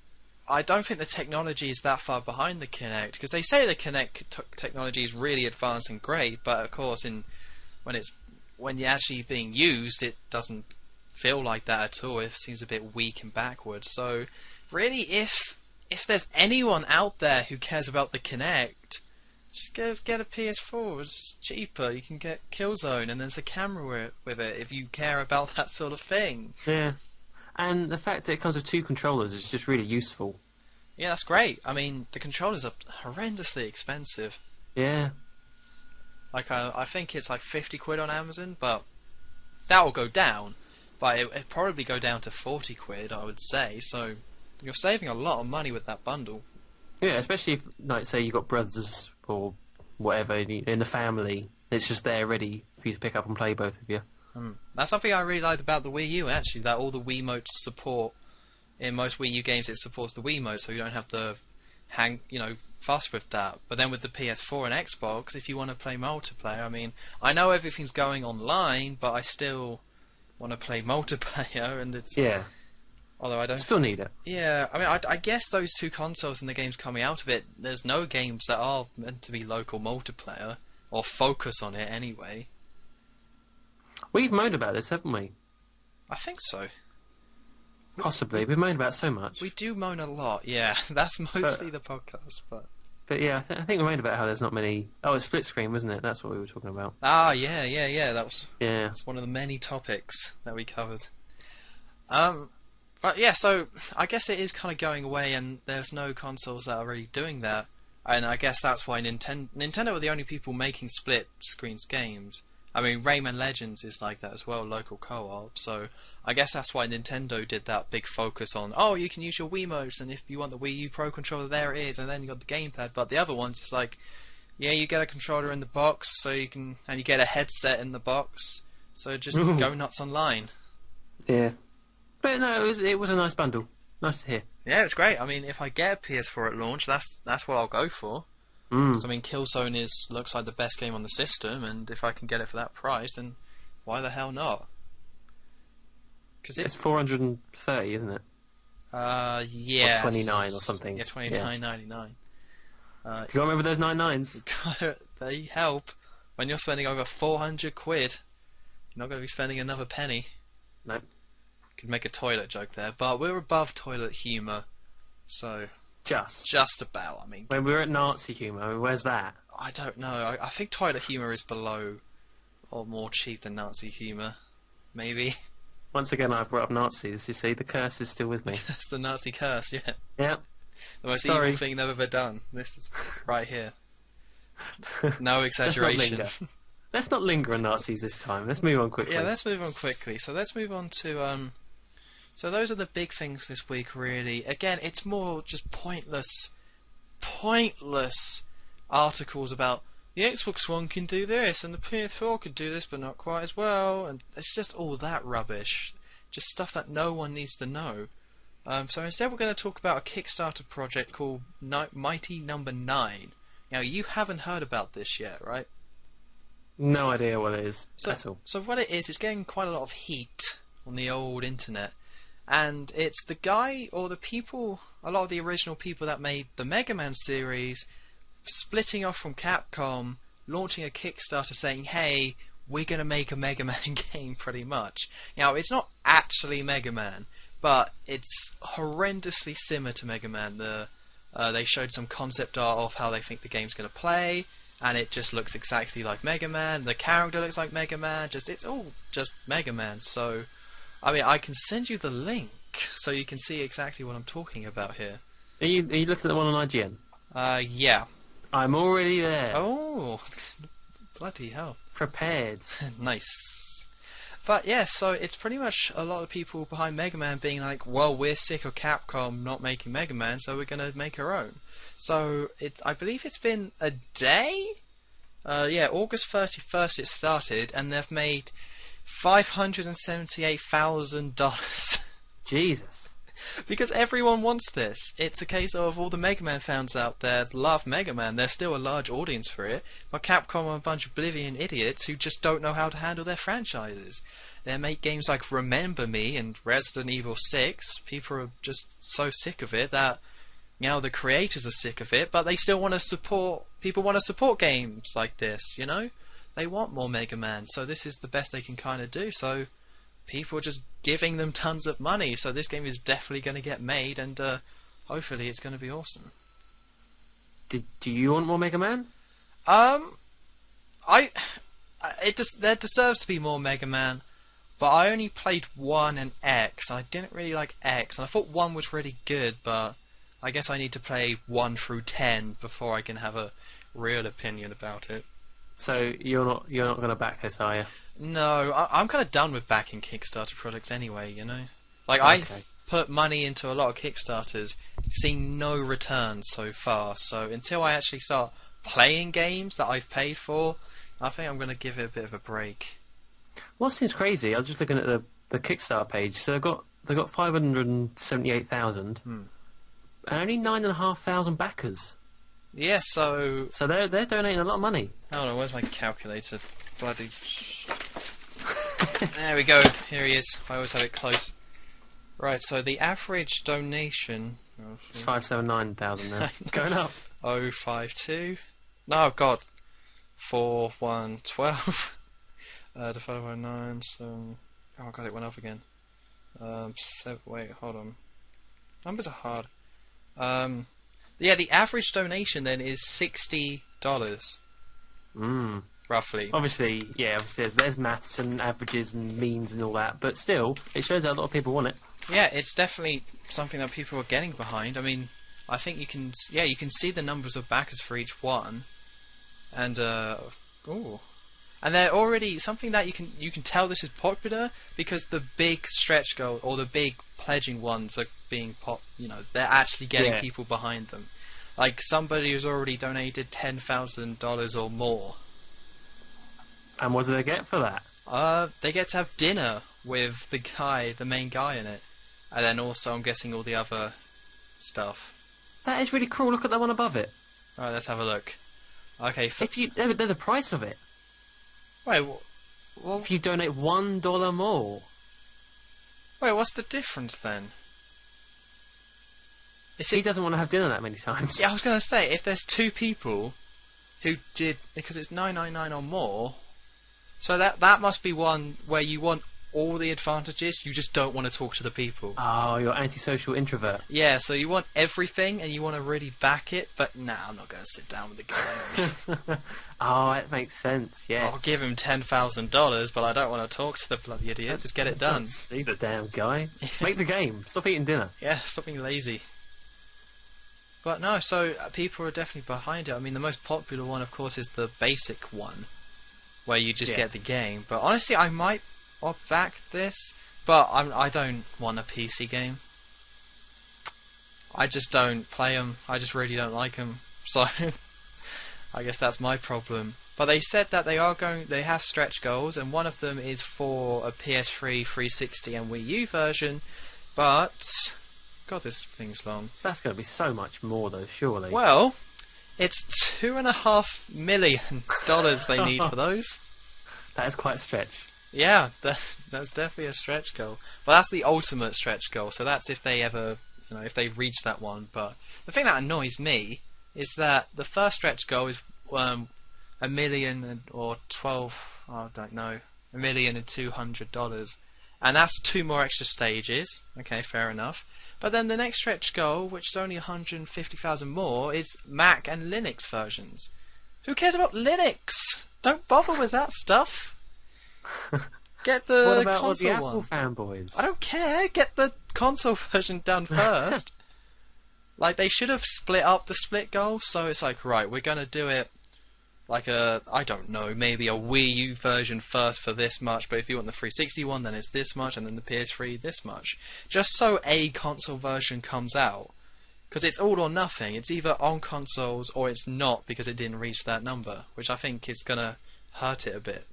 I don't think the technology is that far behind the Kinect, because they say the Kinect technology is really advanced and great, but of course when you're actually being used, it doesn't feel like that at all. It seems a bit weak and backwards. So really, if there's anyone out there who cares about the Kinect, just get a PS4. It's cheaper. You can get Killzone, and there's a camera with it if you care about that sort of thing. Yeah. And the fact that it comes with 2 controllers is just really useful. Yeah, that's great. I mean, the controllers are horrendously expensive. Yeah. Like, I think it's like 50 quid on Amazon, but that will go down. But it'd probably go down to 40 quid, I would say. So you're saving a lot of money with that bundle. Yeah, especially if, like, say you got brothers or whatever in the family. It's just there ready for you to pick up and play, both of you. That's something I really liked about the Wii U, actually, that all the Wiimotes support. In most Wii U games, it supports the Wiimote, so you don't have to fuss with that. But then with the PS4 and Xbox, if you want to play multiplayer, I mean, I know everything's going online, but I still want to play multiplayer, and it's... Yeah. Although I don't... Still need it. Yeah, I mean, I guess those 2 consoles and the games coming out of it, there's no games that are meant to be local multiplayer, or focus on it anyway. We've moaned about this, haven't we? I think so. Possibly. We've moaned about so much. We do moan a lot, yeah. That's mostly the podcast, but... But yeah, I think we moaned about how there's not many... Oh, it's split screen, wasn't it? That's what we were talking about. Ah, yeah. That's one of the many topics that we covered. But yeah, so I guess it is kind of going away, and there's no consoles that are really doing that. And I guess that's why Nintendo are the only people making split screens games. I mean, Rayman Legends is like that as well, local co-op. So I guess that's why Nintendo did that big focus on, you can use your Wiimotes, and if you want the Wii U Pro controller, there it is, and then you got the gamepad. But the other ones, it's like, yeah, you get a controller in the box, and you get a headset in the box, So just Ooh. go nuts online. Yeah. But no, it was a nice bundle. Nice to hear. Yeah, it's great. I mean, if I get a PS4 at launch, that's what I'll go for. Mm. So, I mean, Killzone looks like the best game on the system, and if I can get it for that price, then why the hell not? Because It's 430, isn't it? yeah, Or 29 or something. Yeah, 29.99. Do you remember those 99s? They help when you're spending over 400 quid. You're not going to be spending another penny. Nope. Could make a toilet joke there, but we're above toilet humour, so just about. I mean, when we were at Nazi humour, where's that? I don't know. I think toilet humour is below or more cheap than Nazi humour, maybe. Once again, I've brought up Nazis. You see, the curse is still with me. It's the Nazi curse, yeah. Yeah. The most evil thing they've ever done. This is right here. No exaggeration. Let's not linger on Nazis this time. Let's move on quickly. Yeah, let's move on quickly. So let's move on to so those are the big things this week, really. Again, it's more just pointless articles about the Xbox One can do this and the PS4 could do this but not quite as well, and it's just all that rubbish. Just stuff that no one needs to know. So instead we're going to talk about a Kickstarter project called Mighty Number 9. Now, you haven't heard about this yet, right? No idea what it is at all. So what it is, it's getting quite a lot of heat on the old internet. And it's the guy, or the people, a lot of the original people that made the Mega Man series, splitting off from Capcom, launching a Kickstarter saying, hey, we're going to make a Mega Man game, pretty much. Now, it's not actually Mega Man, but it's horrendously similar to Mega Man. They showed some concept art of how they think the game's going to play, and it just looks exactly like Mega Man. The character looks like Mega Man. It's all just Mega Man. So, I mean, I can send you the link so you can see exactly what I'm talking about here. Are you looking at the one on IGN? Yeah. I'm already there. Oh, bloody hell. Prepared. Nice. But yeah, so it's pretty much a lot of people behind Mega Man being like, well, we're sick of Capcom not making Mega Man, so we're going to make our own. So I believe it's been a day? Yeah, August 31st it started, and they've made $578,000. Jesus. Because everyone wants this. It's a case of all the Mega Man fans out there love Mega Man. There's still a large audience for it, but Capcom are a bunch of oblivion idiots who just don't know how to handle their franchises. They make games like Remember Me and Resident Evil 6. People are just so sick of it that now the creators are sick of it, but they still want to support. People want to support games like this, you know? They want more Mega Man, so this is the best they can kind of do. So people are just giving them tons of money, so this game is definitely going to get made, and hopefully it's going to be awesome. Do you want more Mega Man? There deserves to be more Mega Man, but I only played 1 and X, and I didn't really like X, and I thought 1 was really good, but I guess I need to play 1 through 10 before I can have a real opinion about it. So you're not going to back this, are you? No, I'm kind of done with backing Kickstarter projects anyway, you know? Like, okay. I've put money into a lot of Kickstarters, seen no returns so far, so until I actually start playing games that I've paid for, I think I'm going to give it a bit of a break. What seems crazy, I was just looking at the Kickstarter page, so they've got 578,000, and only 9,500 backers. Yeah, so they're donating a lot of money. Hold on, where's my calculator? Bloody. There we go. Here he is. I always have it close. Right. So the average donation. It's 579,000 now. It's going up. 052. No, God. 4112. Divided by 9. So. Oh God, it went up again. Wait, hold on. Numbers are hard. Yeah, the average donation then is $60. Roughly. Obviously, there's maths and averages and means and all that, but still, it shows that a lot of people want it. Yeah, it's definitely something that people are getting behind. I mean, I think you can see the numbers of backers for each one, and and they're already something that you can tell this is popular because the big stretch goal or the big pledging ones are being they're actually getting people behind them. Like somebody who's already donated $10,000 or more. And what do they get for that? They get to have dinner with the main guy in it, and then also I'm guessing all the other stuff. That is really cool. Look at the one above it. All right, let's have a look. Okay, They're the price of it. wait, well, If you donate $1 more. wait, what's the difference then? He doesn't want to have dinner that many times. Yeah, I was going to say, if there's two people who did, because it's $9.99 or more, so that must be one where you want all the advantages, you just don't want to talk to the people. Oh, you're antisocial introvert. Yeah, so you want everything and you want to really back it, but nah, I'm not going to sit down with the guy. Oh, it makes sense, yes. I'll give him $10,000, but I don't want to talk to the bloody idiot. Just get it done. See the damn guy. Make the game. Stop eating dinner. Yeah, stop being lazy. But no, so people are definitely behind it. I mean, the most popular one, of course, is the basic one, where you just get the game. But honestly, I might have backed this, but I don't want a PC game. I just don't play them. I just really don't like them. So I guess that's my problem. But they said that they have stretch goals, and one of them is for a PS3, 360, and Wii U version. But God, this thing's long. That's going to be so much more, though, surely. Well, it's $2.5 million they need for those. That is quite a stretch. Yeah, that's definitely a stretch goal. But that's the ultimate stretch goal. So that's if they ever, if they reach that one. But the thing that annoys me is that the first stretch goal is $1 million or 12. I don't know, $1,200,000, and that's 2 more extra stages. Okay, fair enough. But then the next stretch goal, which is only 150,000 more, is Mac and Linux versions. Who cares about Linux? Don't bother with that stuff. Get the what about all console the Apple one. fanboys? I don't care. Get the console version done first. Like, they should have split up the split goal. So it's like, right, we're gonna do it like I don't know, maybe a Wii U version first for this much, but if you want the 360 one, then it's this much, and then the PS3 this much. Just so a console version comes out. Because it's all or nothing. It's either on consoles or it's not because it didn't reach that number, which I think is gonna hurt it a bit.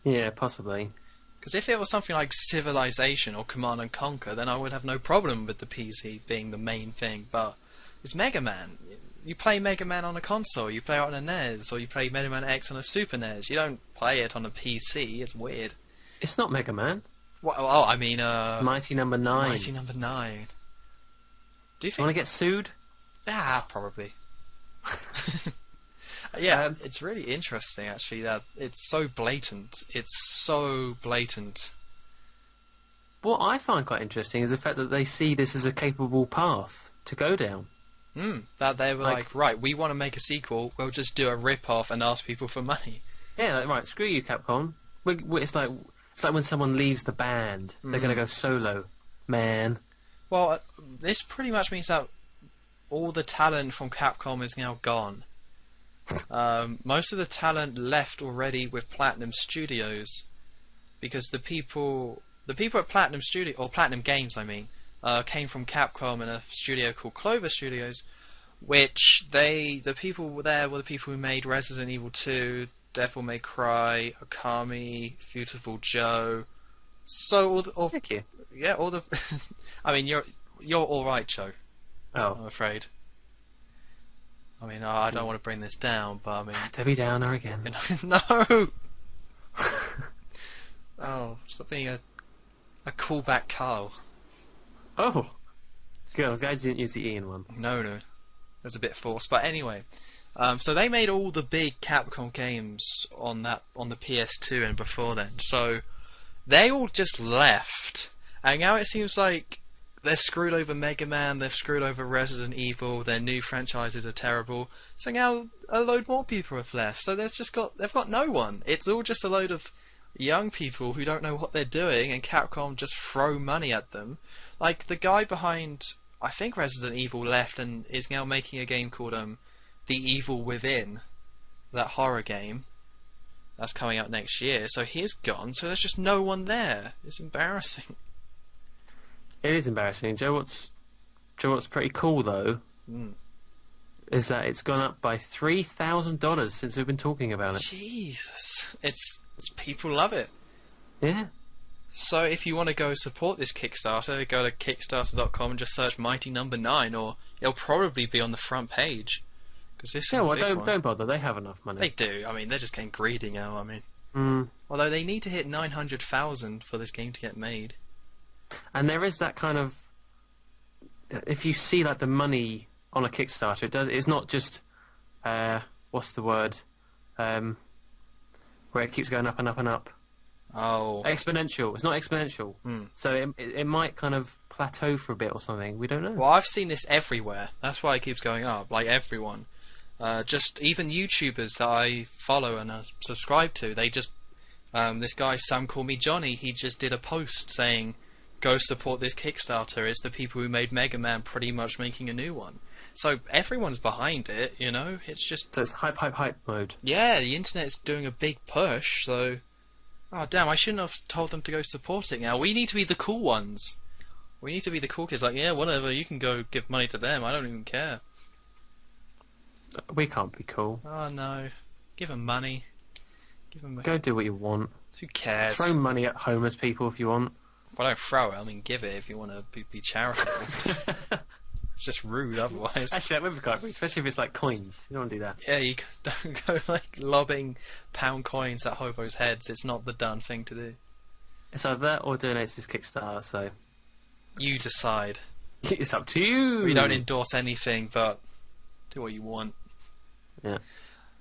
Yeah, possibly. Because if it was something like Civilization or Command and Conquer, then I would have no problem with the PC being the main thing. But it's Mega Man. You play Mega Man on a console, you play it on a NES, or you play Mega Man X on a Super NES. You don't play it on a PC. It's weird. It's not Mega Man. Oh, I mean, it's Mighty Number 9. Mighty Number 9. Do you think? Want to get sued? Ah, probably. Yeah, it's really interesting actually that it's so blatant. It's so blatant. What I find quite interesting is the fact that they see this as a capable path to go down. That they were like, right, we want to make a sequel, we'll just do a rip-off and ask people for money. Yeah, like, right, screw you, Capcom. It's like when someone leaves the band, they're going to go solo, man. Well, this pretty much means that all the talent from Capcom is now gone. Most of the talent left already with Platinum Studios, because the people at Platinum Studio, or Platinum Games, I mean, came from Capcom and a studio called Clover Studios, which the people there were the people who made Resident Evil 2, Devil May Cry, Okami, Beautiful Joe. So Thank you. Yeah, all the. I mean, you're all right, Joe. Oh, I'm afraid. I mean, I don't want to bring this down, but I mean, Debbie Downer again. No. Oh, stop being a callback, Carl. Oh, good. I'm glad you didn't use the Ian one. No, it was a bit forced. But anyway, so they made all the big Capcom games on the PS2 and before then. So they all just left, and now it seems like they've screwed over Mega Man, they've screwed over Resident Evil. Their new franchises are terrible. So now a load more people have left. So they've got no one. It's all just a load of young people who don't know what they're doing, and Capcom just throw money at them. Like the guy behind, I think, Resident Evil left and is now making a game called The Evil Within, that horror game that's coming out next year. So he's gone. So there's just no one there. It's embarrassing. It is embarrassing. Joe, what's pretty cool though, is that it's gone up by $3,000 since we've been talking about it. Jesus, People love it. Yeah. So if you want to go support this Kickstarter, go to Kickstarter.com and just search Mighty Number 9, or it'll probably be on the front page. Cause this is a big one. Don't bother. They have enough money. They do. I mean, they're just getting greedy now. I mean, although they need to hit 900,000 for this game to get made. And there is that kind of, if you see like the money on a Kickstarter, it's not just what's the word, where it keeps going up and up and up. Oh, exponential. It's not exponential. So it might kind of plateau for a bit or something. We don't know. Well, I've seen this everywhere. That's why it keeps going up. Like everyone, just even YouTubers that I follow and subscribe to, they just this guy Some Call Me Johnny. He just did a post saying, "Go support this Kickstarter. It's the people who made Mega Man pretty much making a new one." So everyone's behind it. You know, it's just so it's hype mode. Yeah, the internet's doing a big push. So. Oh damn, I shouldn't have told them to go support it now. We need to be the cool ones. We need to be the cool kids, like, yeah, whatever, you can go give money to them, I don't even care. We can't be cool. Oh no. Give them money. Go do what you want. Who cares? Throw money at homeless people if you want. Well, don't throw it, I mean give it if you want to be charitable. It's just rude otherwise. Actually, that would be quite rude, especially if it's like coins. You don't want to do that. Yeah, you don't go like lobbing pound coins at hobos' heads. It's not the done thing to do. It's either that or donate to this Kickstarter, so... You decide. It's up to you! We don't endorse anything, but do what you want. Yeah.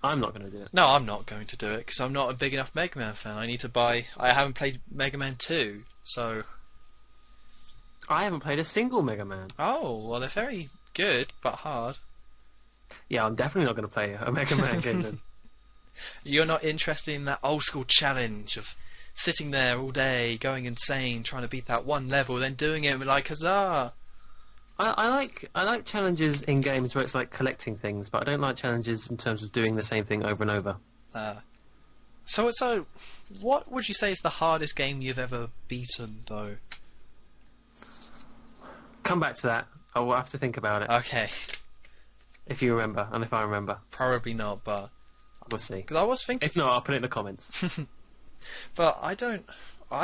I'm not going to do it. No, I'm not going to do it, because I'm not a big enough Mega Man fan. I need to buy... I haven't played Mega Man 2, so... I haven't played a single Mega Man. Oh, well, they're very good, but hard. Yeah, I'm definitely not going to play a Mega Man game then. You're not interested in that old school challenge of sitting there all day, going insane, trying to beat that one level, then doing it with like, huzzah! I like challenges in games where it's like collecting things, but I don't like challenges in terms of doing the same thing over and over. So, what would you say is the hardest game you've ever beaten, though? Come back to that. I will have to think about it. Okay. If you remember, and if I remember. Probably not, but... We'll see. Because I was thinking... If not, I'll put it in the comments. But I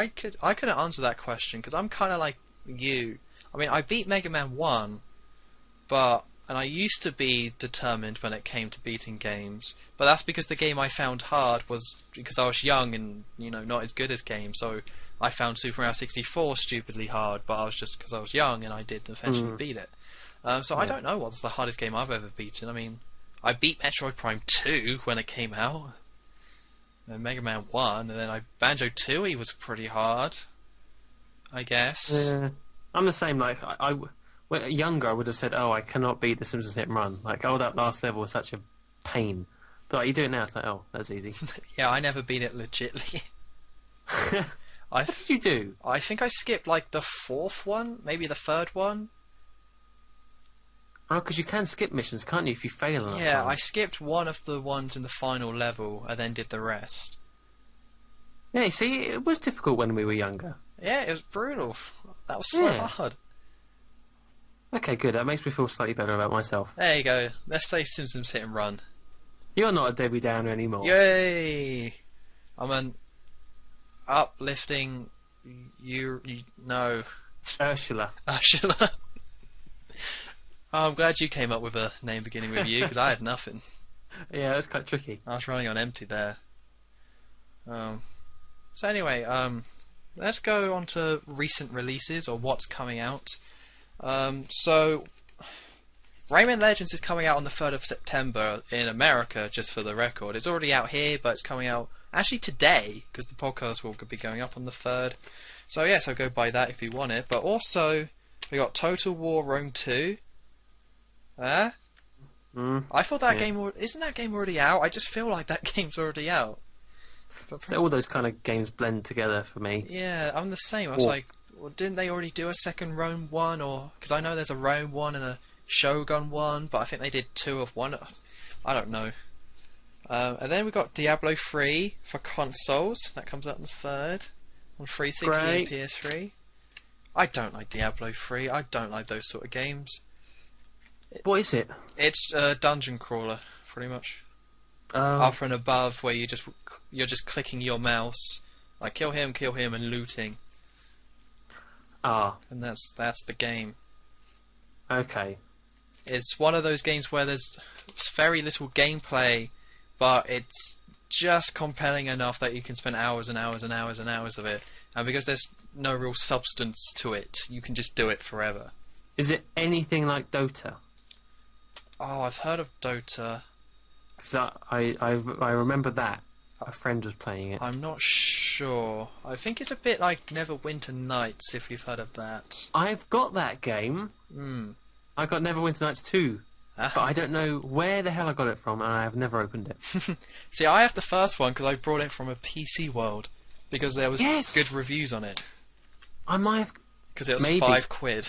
couldn't answer that question, because I'm kind of like you. I mean, I beat Mega Man 1, and I used to be determined when it came to beating games, but that's because the game I found hard was because I was young and, you know, not as good as games, so I found Super Mario 64 stupidly hard, but I was just because I was young and I did eventually beat it. So I don't know what's the hardest game I've ever beaten. I mean, I beat Metroid Prime 2 when it came out, and Mega Man 1, and then Banjo-Tooie was pretty hard, I guess. Yeah. I'm the same, like, when younger I would have said, oh, I cannot beat the Simpsons Hit and Run. Like, oh, that last level was such a pain. But like, you do it now, it's like, oh, that's easy. Yeah, I never beat it legitly. What did you do? I think I skipped, like, the fourth one, maybe the third one. Oh, because you can skip missions, can't you, if you fail enough Yeah, time? I skipped one of the ones in the final level, and then did the rest. Yeah, see, it was difficult when we were younger. Yeah, it was brutal. That was so hard. Okay, good. That makes me feel slightly better about myself. There you go. Let's say Simpsons Hit and Run. You're not a Debbie Downer anymore. Yay! I'm an uplifting... No. Ursula. Ursula. I'm glad you came up with a name beginning with you, because I had nothing. Yeah, that's quite tricky. I was running on empty there. So anyway, let's go on to recent releases, or what's coming out. So, Rayman Legends is coming out on the 3rd of September in America, just for the record. It's already out here, but it's coming out actually today, because the podcast will be going up on the 3rd. So yeah, so go buy that if you want it. But also, we got Total War Rome 2. I thought that game... Isn't that game already out? I just feel like that game's already out. All those kind of games blend together for me. Yeah, I'm the same. I was like, well, didn't they already do a second Rome 1? Or because I know there's a Rome 1 and a Shogun 1, but I think they did 2 of 1. I don't know. And then we got Diablo 3 for consoles. That comes out on the 3rd. On 360 and PS3. I don't like Diablo 3. I don't like those sort of games. What is it? It's a dungeon crawler, pretty much. up and above, where you're just clicking your mouse, like kill him, and looting. Ah, And that's the game. okay. It's one of those games where there's very little gameplay, but it's just compelling enough that you can spend hours and hours and hours and hours of it. And because there's no real substance to it, you can just do it forever. Is it anything like Dota? Oh, I've heard of Dota. Because I remember that. A friend was playing it. I'm not sure. I think it's a bit like Neverwinter Nights, if you've heard of that. I've got that game. I got Neverwinter Nights 2. But I don't know where the hell I got it from, and I have never opened it. See, I have the first one because I brought it from a PC World, because there was good reviews on it. I might have... Because it was £5.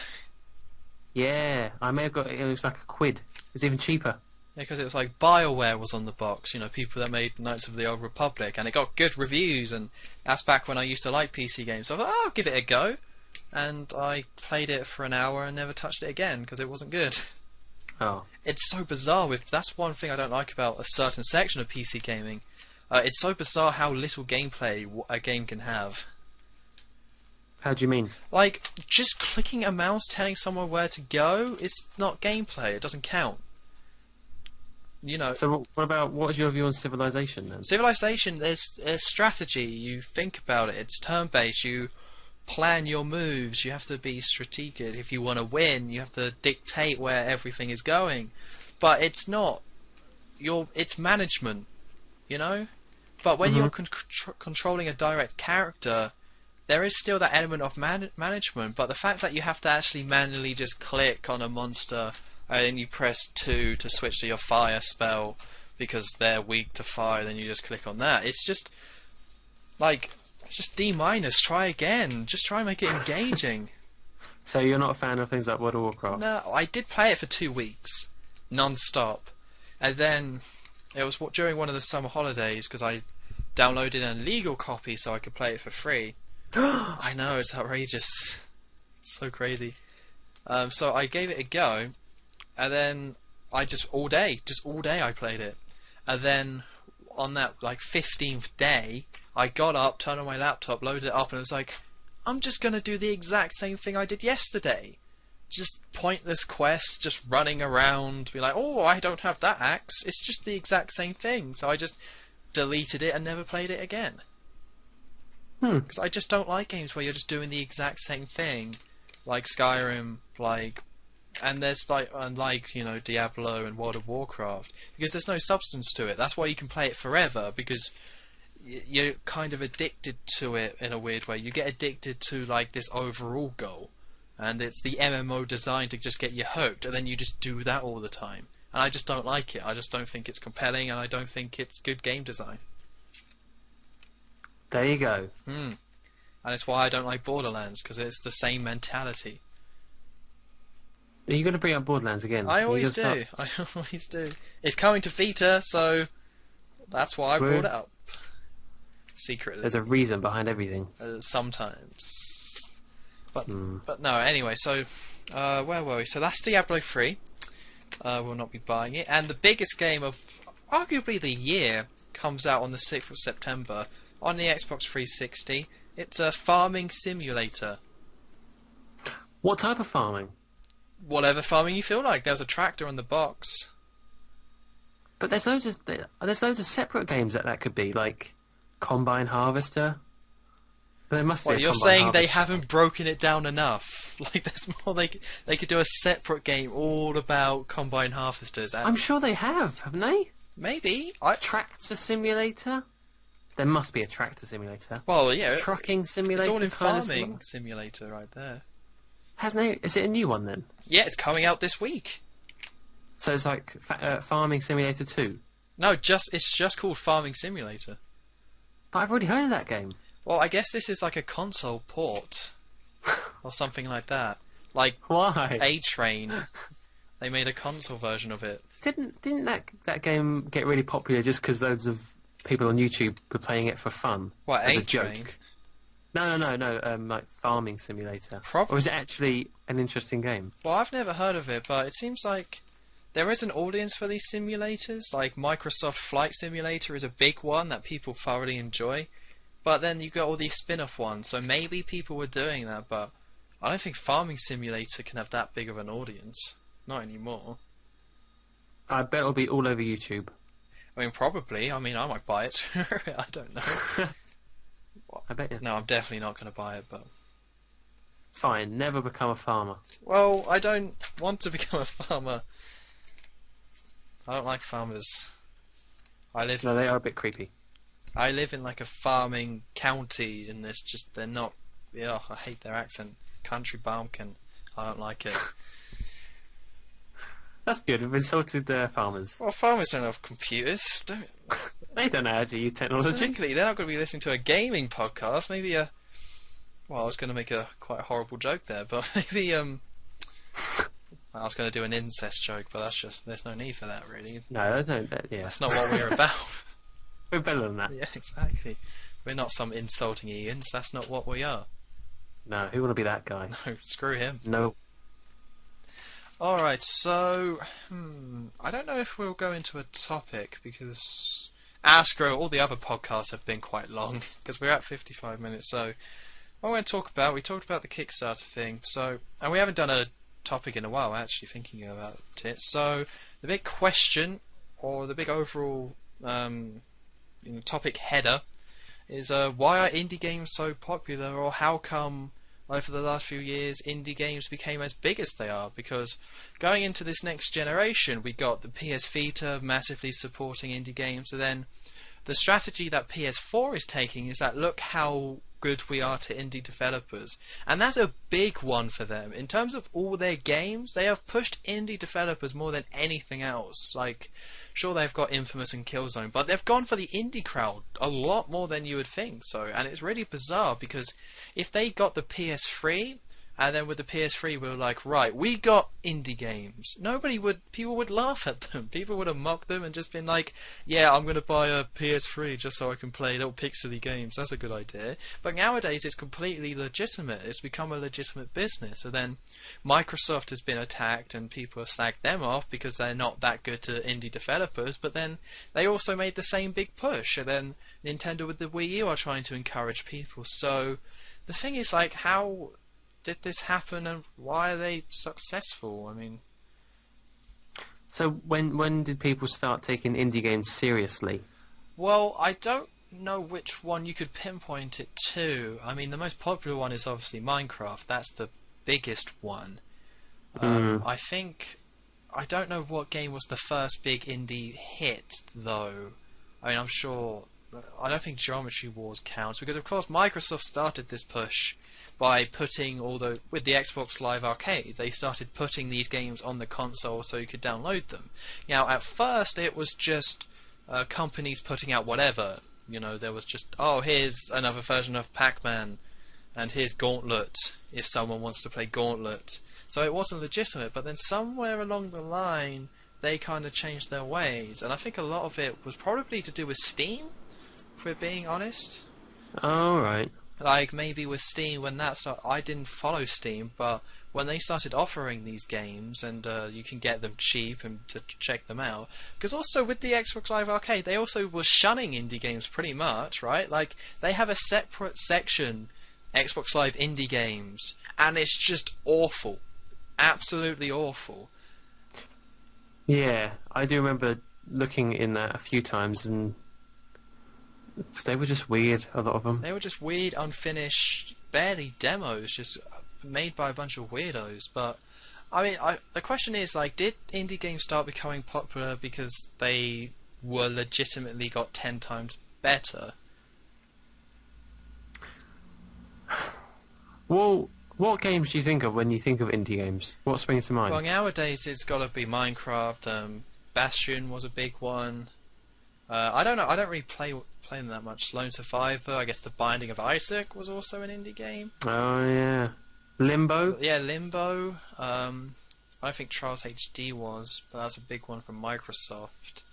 Yeah, I may have got it. It was like £1. It was even cheaper. Yeah, because it was like BioWare was on the box, you know, people that made Knights of the Old Republic, and it got good reviews, and that's back when I used to like PC games, so I thought, oh, I'll give it a go, and I played it for an hour and never touched it again, because it wasn't good. Oh. It's so bizarre, that's one thing I don't like about a certain section of PC gaming. It's so bizarre how little gameplay a game can have. How do you mean? Like, just clicking a mouse telling someone where to go, it's not gameplay, it doesn't count. You know. So what is your view on Civilization then? Civilization, there's strategy. You think about it. It's turn-based. You plan your moves. You have to be strategic. If you want to win, you have to dictate where everything is going. But it's not. It's management. You know. But when you're controlling a direct character, there is still that element of management. But the fact that you have to actually manually just click on a monster, and then you press 2 to switch to your fire spell because they're weak to fire, then you just click on that. It's just like, it's just D-. Try again. Just try and make it engaging. So you're not a fan of things like World of Warcraft? No, I did play it for 2 weeks, non-stop. And then it was during one of the summer holidays, because I downloaded an illegal copy so I could play it for free. I know, it's outrageous. It's so crazy. So I gave it a go. And then I just all day I played it. And then on that like 15th day, I got up, turned on my laptop, loaded it up, and it was like, I'm just gonna do the exact same thing I did yesterday. Just pointless quests, just running around, be like, oh, I don't have that axe. It's just the exact same thing. So I just deleted it and never played it again. Because I just don't like games where you're just doing the exact same thing, like Skyrim, and there's like you know, Diablo and World of Warcraft, because there's no substance to it. That's why you can play it forever, because you're kind of addicted to it in a weird way. You get addicted to like this overall goal, and it's the MMO designed to just get you hooked, and then you just do that all the time. And I just don't like it. I just don't think it's compelling, and I don't think it's good game design. There you go. And it's why I don't like Borderlands, because it's the same mentality. Are you going to bring up Borderlands again? I always do. I always do. It's coming to Vita, so that's why I brought it up. Secretly. There's a reason behind everything. Sometimes. But no, anyway, so where were we? So that's Diablo 3. We'll not be buying it. And the biggest game of arguably the year comes out on the 6th of September on the Xbox 360. It's a farming simulator. What type of farming? Whatever farming you feel like. There's a tractor on the box. But there's loads of separate games that could be, like Combine Harvester. There must be. Well, you're saying they haven't broken it down enough. Like, there's more. They could do a separate game all about Combine Harvesters. I'm sure they have, haven't they? Maybe. Tractor Simulator. There must be a tractor simulator. Well, yeah. Trucking simulator. It's all in farming simulator right there. Is it a new one then? Yeah, it's coming out this week. So it's like Farming Simulator 2? No, it's just called Farming Simulator. But I've already heard of that game. Well, I guess this is like a console port. Or something like that. Like Why? A-Train. They made a console version of it. Didn't that game get really popular just because loads of people on YouTube were playing it for fun? What, as A-Train? a joke? No, like Farming Simulator. Probably. Or is it actually an interesting game? Well, I've never heard of it, but it seems like there is an audience for these simulators. Like Microsoft Flight Simulator is a big one that people thoroughly enjoy. But then you got all these spin-off ones, so maybe people were doing that, but I don't think Farming Simulator can have that big of an audience. Not anymore. I bet it'll be all over YouTube. I mean, probably. I mean, I might buy it. I don't know. I bet you. No, I'm definitely not going to buy it, but... Fine, never become a farmer. Well, I don't want to become a farmer. I don't like farmers. No, they are a bit creepy. I live in like a farming county, and they're not. Yeah, I hate their accent. Country bumpkin. I don't like it. That's good. We've insulted farmers. Well, farmers don't have computers. They don't know how to use technology. Exactly. They're not going to be listening to a gaming podcast. Maybe a. Well, I was going to make a quite horrible joke there, but maybe I was going to do an incest joke, but there's no need for that, really. No, yeah. That's not what we're about. We're better than that. Yeah, exactly. We're not some insulting Ians. That's not what we are. No, who want to be that guy? No, screw him. No. Alright, so... I don't know if we'll go into a topic, because... screw it, all the other podcasts have been quite long, because we're at 55 minutes, so... What we're going to talk about, we talked about the Kickstarter thing, so... And we haven't done a topic in a while, actually, thinking about it. So, the big question, or the big overall... topic header is why are indie games so popular, or how come over the last few years indie games became as big as they are? Because going into this next generation, we got the PS Vita massively supporting indie games, and then the strategy that PS4 is taking is that look how good we are to indie developers, and that's a big one for them. In terms of all their games, they have pushed indie developers more than anything else. Like, sure, they've got Infamous and Killzone, but they've gone for the indie crowd a lot more than you would think. So, and it's really bizarre, because if they got the PS3, and then with the PS3 we were like, right, we got indie games, people would laugh at them. People would have mocked them and just been like, yeah, I'm going to buy a PS3 just so I can play little pixely games. That's a good idea. But nowadays it's completely legitimate. It's become a legitimate business. And then Microsoft has been attacked and people have slagged them off because they're not that good to indie developers. But then they also made the same big push. And then Nintendo with the Wii U are trying to encourage people. So the thing is, like, how did this happen, and why are they successful? I mean, so when did people start taking indie games seriously? Well, I don't know which one you could pinpoint it to. I mean, the most popular one is obviously Minecraft. That's the biggest one. I think, I don't know what game was the first big indie hit though. I mean, I'm sure. I don't think Geometry Wars counts, because of course Microsoft started this push by putting with the Xbox Live Arcade, they started putting these games on the console so you could download them. Now, at first it was just companies putting out whatever. You know, there was just, oh, here's another version of Pac-Man, and here's Gauntlet, if someone wants to play Gauntlet. So it wasn't legitimate, but then somewhere along the line they kind of changed their ways, and I think a lot of it was probably to do with Steam, if we're being honest. Oh, right. Like, maybe with Steam, when that started, I didn't follow Steam, but when they started offering these games, and you can get them cheap and to check them out, because also with the Xbox Live Arcade, they also were shunning indie games pretty much, right? Like, they have a separate section, Xbox Live Indie Games, and it's just awful. Absolutely awful. Yeah, I do remember looking in that a few times, and they were just weird, a lot of them. They were just weird, unfinished, barely demos, just made by a bunch of weirdos. But, I mean, the question is, like, did indie games start becoming popular because they were legitimately got 10 times better? Well, what games do you think of when you think of indie games? What springs to mind? Well, nowadays it's got to be Minecraft. Bastion was a big one. I don't know. I don't really play them that much. Lone Survivor. I guess The Binding of Isaac was also an indie game. Oh yeah. Limbo. Yeah, Limbo. I don't think Trials HD was, but that's a big one from Microsoft.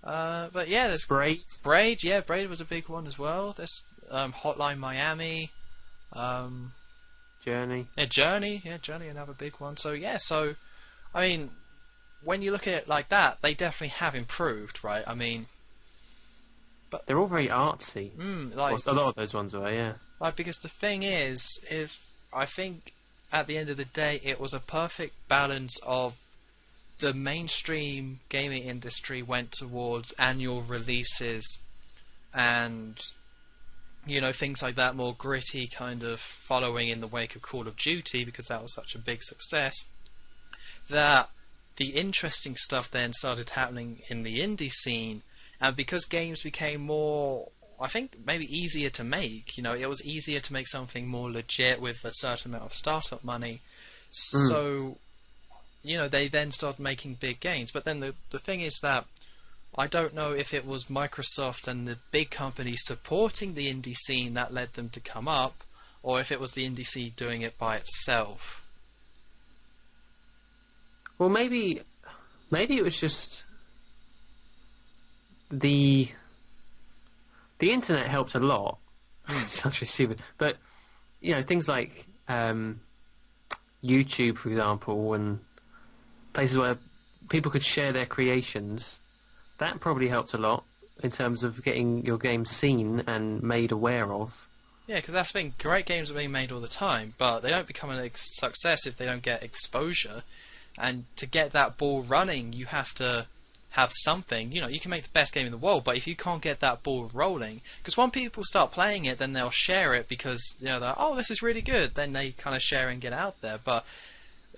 But yeah, there's Braid. Braid. Yeah, Braid was a big one as well. There's Hotline Miami. Journey. Yeah, Journey. Yeah, Journey, another big one. So yeah, I mean, when you look at it like that, they definitely have improved, right? I mean, but They're all very artsy. like Well, a lot of those ones were, yeah. like because the thing is, if I think at the end of the day, it was a perfect balance of the mainstream gaming industry went towards annual releases and things like that, more gritty kind of following in the wake of Call of Duty because that was such a big success, that the interesting stuff then started happening in the indie scene, and because games became more, I think, maybe easier to make, it was easier to make something more legit with a certain amount of startup money, so they then started making big games. But then the thing is that I don't know if it was Microsoft and the big companies supporting the indie scene that led them to come up, or if it was the indie scene doing it by itself. Well, maybe it was just the internet helped a lot. It's actually stupid, but things like YouTube, for example, and places where people could share their creations. That probably helped a lot in terms of getting your game seen and made aware of. Yeah, because that's the thing. Great games are being made all the time, but they don't become a success if they don't get exposure. And to get that ball running, you have to have something. You can make the best game in the world, but if you can't get that ball rolling, because when people start playing it, then they'll share it because they're like, oh, this is really good. Then they kind of share and get out there. But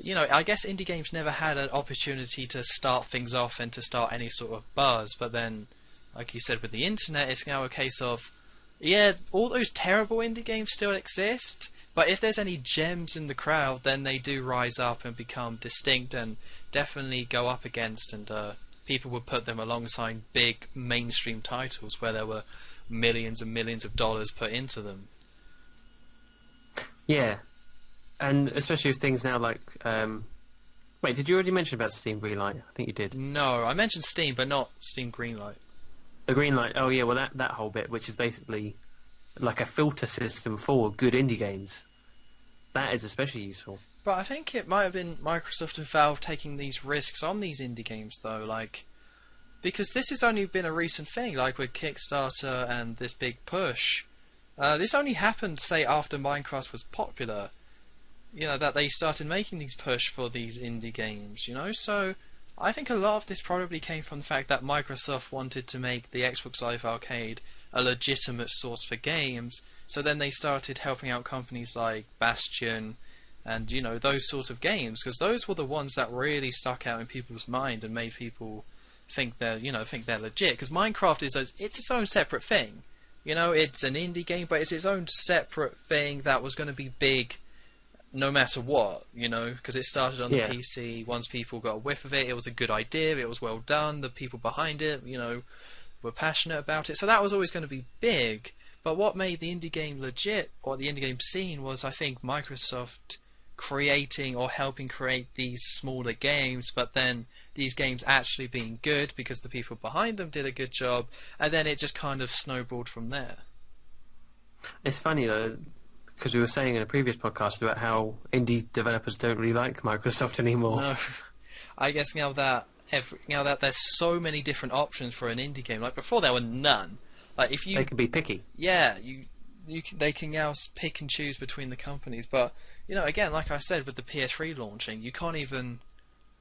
I guess indie games never had an opportunity to start things off and to start any sort of buzz. But then, like you said, with the internet, it's now a case of, yeah, all those terrible indie games still exist, but if there's any gems in the crowd, then they do rise up and become distinct and definitely go up against, and people would put them alongside big mainstream titles where there were millions and millions of dollars put into them. Yeah. And especially with things now like... wait, did you already mention about Steam Greenlight? I think you did. No, I mentioned Steam, but not Steam Greenlight. The Greenlight, oh yeah, well that whole bit, which is basically like a filter system for good indie games. That is especially useful. But I think it might have been Microsoft and Valve taking these risks on these indie games, though, because this has only been a recent thing, like with Kickstarter and this big push. This only happened, say, after Minecraft was popular. That they started making these push for these indie games, So I think a lot of this probably came from the fact that Microsoft wanted to make the Xbox Live Arcade a legitimate source for games. So then they started helping out companies like Bastion and, those sorts of games, because those were the ones that really stuck out in people's mind and made people think they're legit. Because Minecraft is it's its own separate thing. It's an indie game, but it's its own separate thing that was going to be big no matter what, because it started on the PC. Once people got a whiff of it, it was a good idea, it was well done, the people behind it, were passionate about it, so that was always going to be big. But what made the indie game legit, or the indie game scene, was, I think, Microsoft creating or helping create these smaller games, but then these games actually being good because the people behind them did a good job, and then it just kind of snowballed from there. It's funny though, because we were saying in a previous podcast about how indie developers don't really like Microsoft anymore. No, I guess now that there's so many different options for an indie game, like before there were none. Like if you, they can be picky. Yeah, they can now pick and choose between the companies. But again, like I said, with the PS3 launching, you can't even,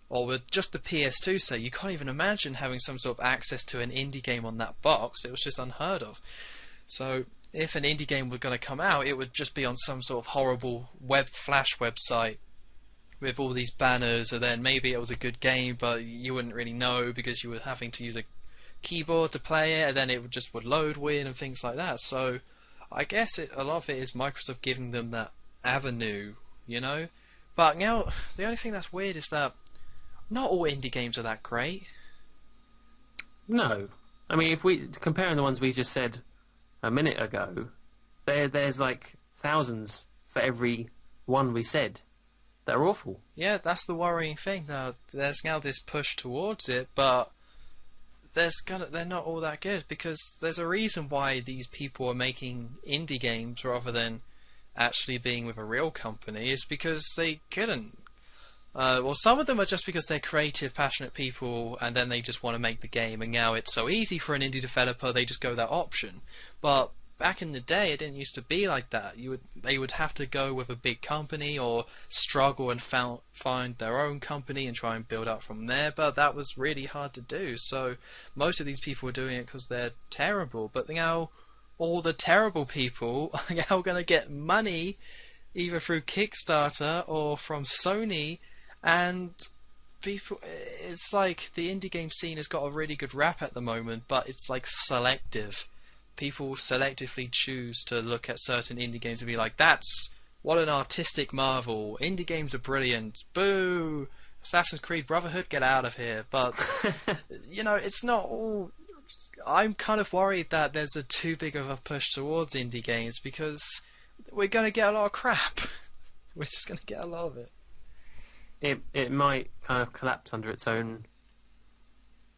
or with just the PS2, say, you can't even imagine having some sort of access to an indie game on that box. It was just unheard of. So if an indie game were going to come out, it would just be on some sort of horrible Flash website with all these banners, and then maybe it was a good game, but you wouldn't really know because you were having to use a keyboard to play it, and then it would load weird and things like that. So I guess a lot of it is Microsoft giving them that avenue, But now the only thing that's weird is that not all indie games are that great. No, I mean, if we comparing the ones we just said a minute ago, there's like thousands for every one we said that are awful. Yeah, that's the worrying thing. That there's now this push towards it, but they're not all that good, because there's a reason why these people are making indie games rather than actually being with a real company, is because they couldn't Well, some of them are just because they're creative, passionate people, and then they just want to make the game. And now it's so easy for an indie developer; they just go that option. But back in the day, it didn't used to be like that. They would have to go with a big company or struggle and find their own company and try and build up from there. But that was really hard to do. So most of these people are doing it because they're terrible. But now all the terrible people are now going to get money either through Kickstarter or from Sony. And people, it's like the indie game scene has got a really good rap at the moment, but it's like selective. People selectively choose to look at certain indie games and be like, that's what an artistic marvel. Indie games are brilliant. Boo! Assassin's Creed Brotherhood, get out of here. But, it's not all... I'm kind of worried that there's a too big of a push towards indie games because we're going to get a lot of crap. We're just going to get a lot of it. It might kind of collapse under its own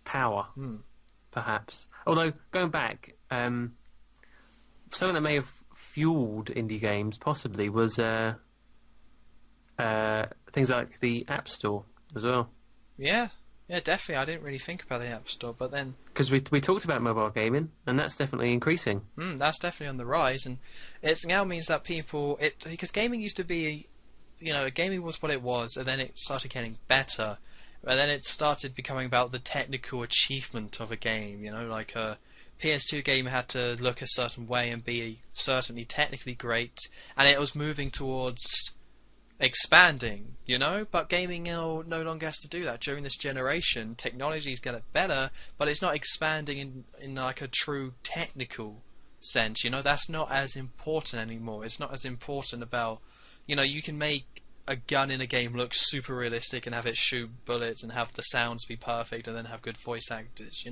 power, perhaps. Although, going back, something that may have fueled indie games, possibly, was things like the App Store as well. Yeah, definitely. I didn't really think about the App Store, but then... Because we talked about mobile gaming, and that's definitely increasing. That's definitely on the rise, and it now means that people... Because gaming used to be... gaming was what it was, and then it started getting better. And then it started becoming about the technical achievement of a game, like a PS2 game had to look a certain way and be certainly technically great, and it was moving towards expanding, but gaming no longer has to do that. During this generation, technology's getting better, but it's not expanding in like a true technical sense, that's not as important anymore. It's not as important about, you can make a gun in a game look super realistic and have it shoot bullets and have the sounds be perfect and then have good voice actors,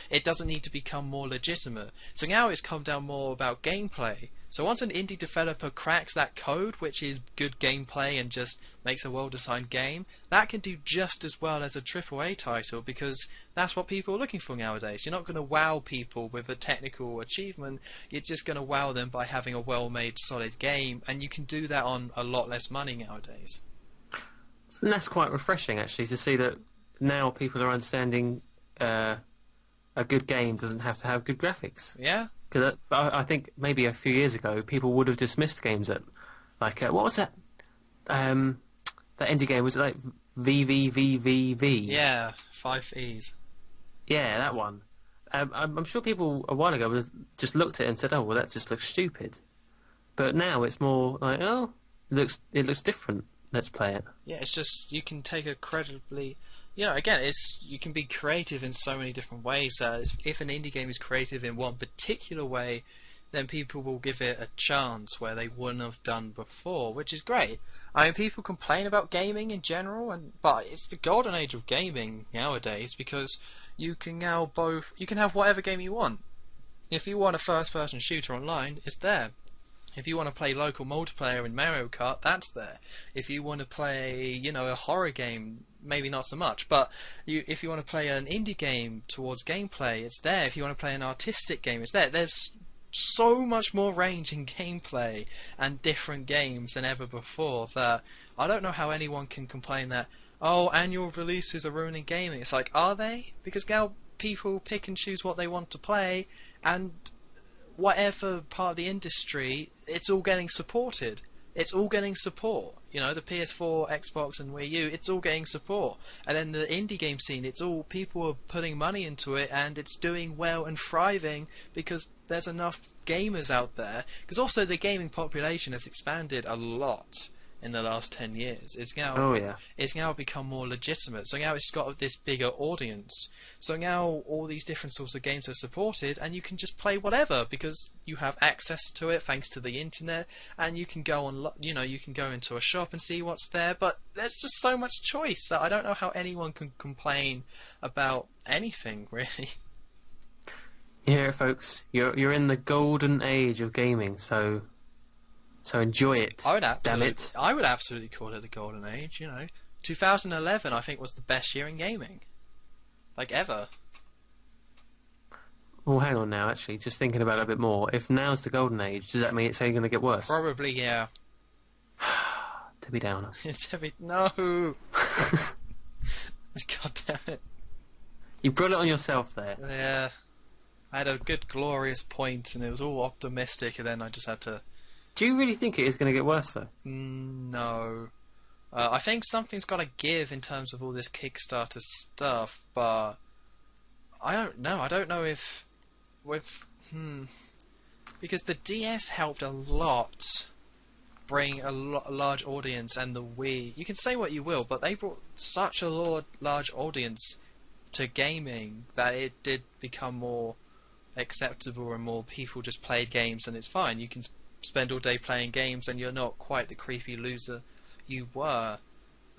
It doesn't need to become more legitimate. So now it's come down more about gameplay. So once an indie developer cracks that code, which is good gameplay and just makes a well-designed game, that can do just as well as a AAA title because that's what people are looking for nowadays. You're not going to wow people with a technical achievement, you're just going to wow them by having a well-made, solid game, and you can do that on a lot less money nowadays. And that's quite refreshing, actually, to see that now people are understanding a good game doesn't have to have good graphics. Yeah. Because I think maybe a few years ago, people would have dismissed games that, like, what was that? That indie game, was it like VVVVV? Yeah, 5 E's. Yeah, that one. I'm sure people a while ago would have just looked at it and said, oh, well, that just looks stupid. But now it's more like, oh, it looks different. Let's play it. Yeah, it's just, you can take a credibly... again, you can be creative in so many different ways. If an indie game is creative in one particular way, then people will give it a chance where they wouldn't have done before, which is great. I mean, people complain about gaming in general, but it's the golden age of gaming nowadays because you can now you can have whatever game you want. If you want a first-person shooter online, it's there. If you want to play local multiplayer in Mario Kart, that's there. If you want to play, a horror game, maybe not so much. But if you want to play an indie game towards gameplay, it's there. If you want to play an artistic game, it's there. There's so much more range in gameplay and different games than ever before that I don't know how anyone can complain that, oh, annual releases are ruining gaming. It's like, are they? Because now people pick and choose what they want to play, and whatever part of the industry, it's all getting supported. It's all getting support. The PS4, Xbox, and Wii U, it's all getting support. And then the indie game scene, it's all people are putting money into it, and it's doing well and thriving because there's enough gamers out there. Because also the gaming population has expanded a lot in the last 10 years. It's now become more legitimate. So now it's got this bigger audience. So now all these different sorts of games are supported, and you can just play whatever because you have access to it thanks to the internet, and you can go on, you can go into a shop and see what's there. But there's just so much choice that I don't know how anyone can complain about anything really. Yeah, folks, you're in the golden age of gaming, so enjoy it. Damn it! I would absolutely call it the golden age. 2011, I think, was the best year in gaming, like ever. Well, hang on now. Actually, just thinking about it a bit more. If now's the golden age, does that mean it's only going to get worse? Probably, yeah. Debbie Downer. No. God damn it. You brought it on yourself there. Yeah. I had a good, glorious point, and it was all optimistic, and then I just had to... Do you really think it is going to get worse, though? No. I think something's got to give in terms of all this Kickstarter stuff, but... I don't know. I don't know if... Because the DS helped a lot bring a large audience, and the Wii... You can say what you will, but they brought such a large audience to gaming that it did become more acceptable, and more people just played games, and it's fine. You can spend all day playing games, and you're not quite the creepy loser you were.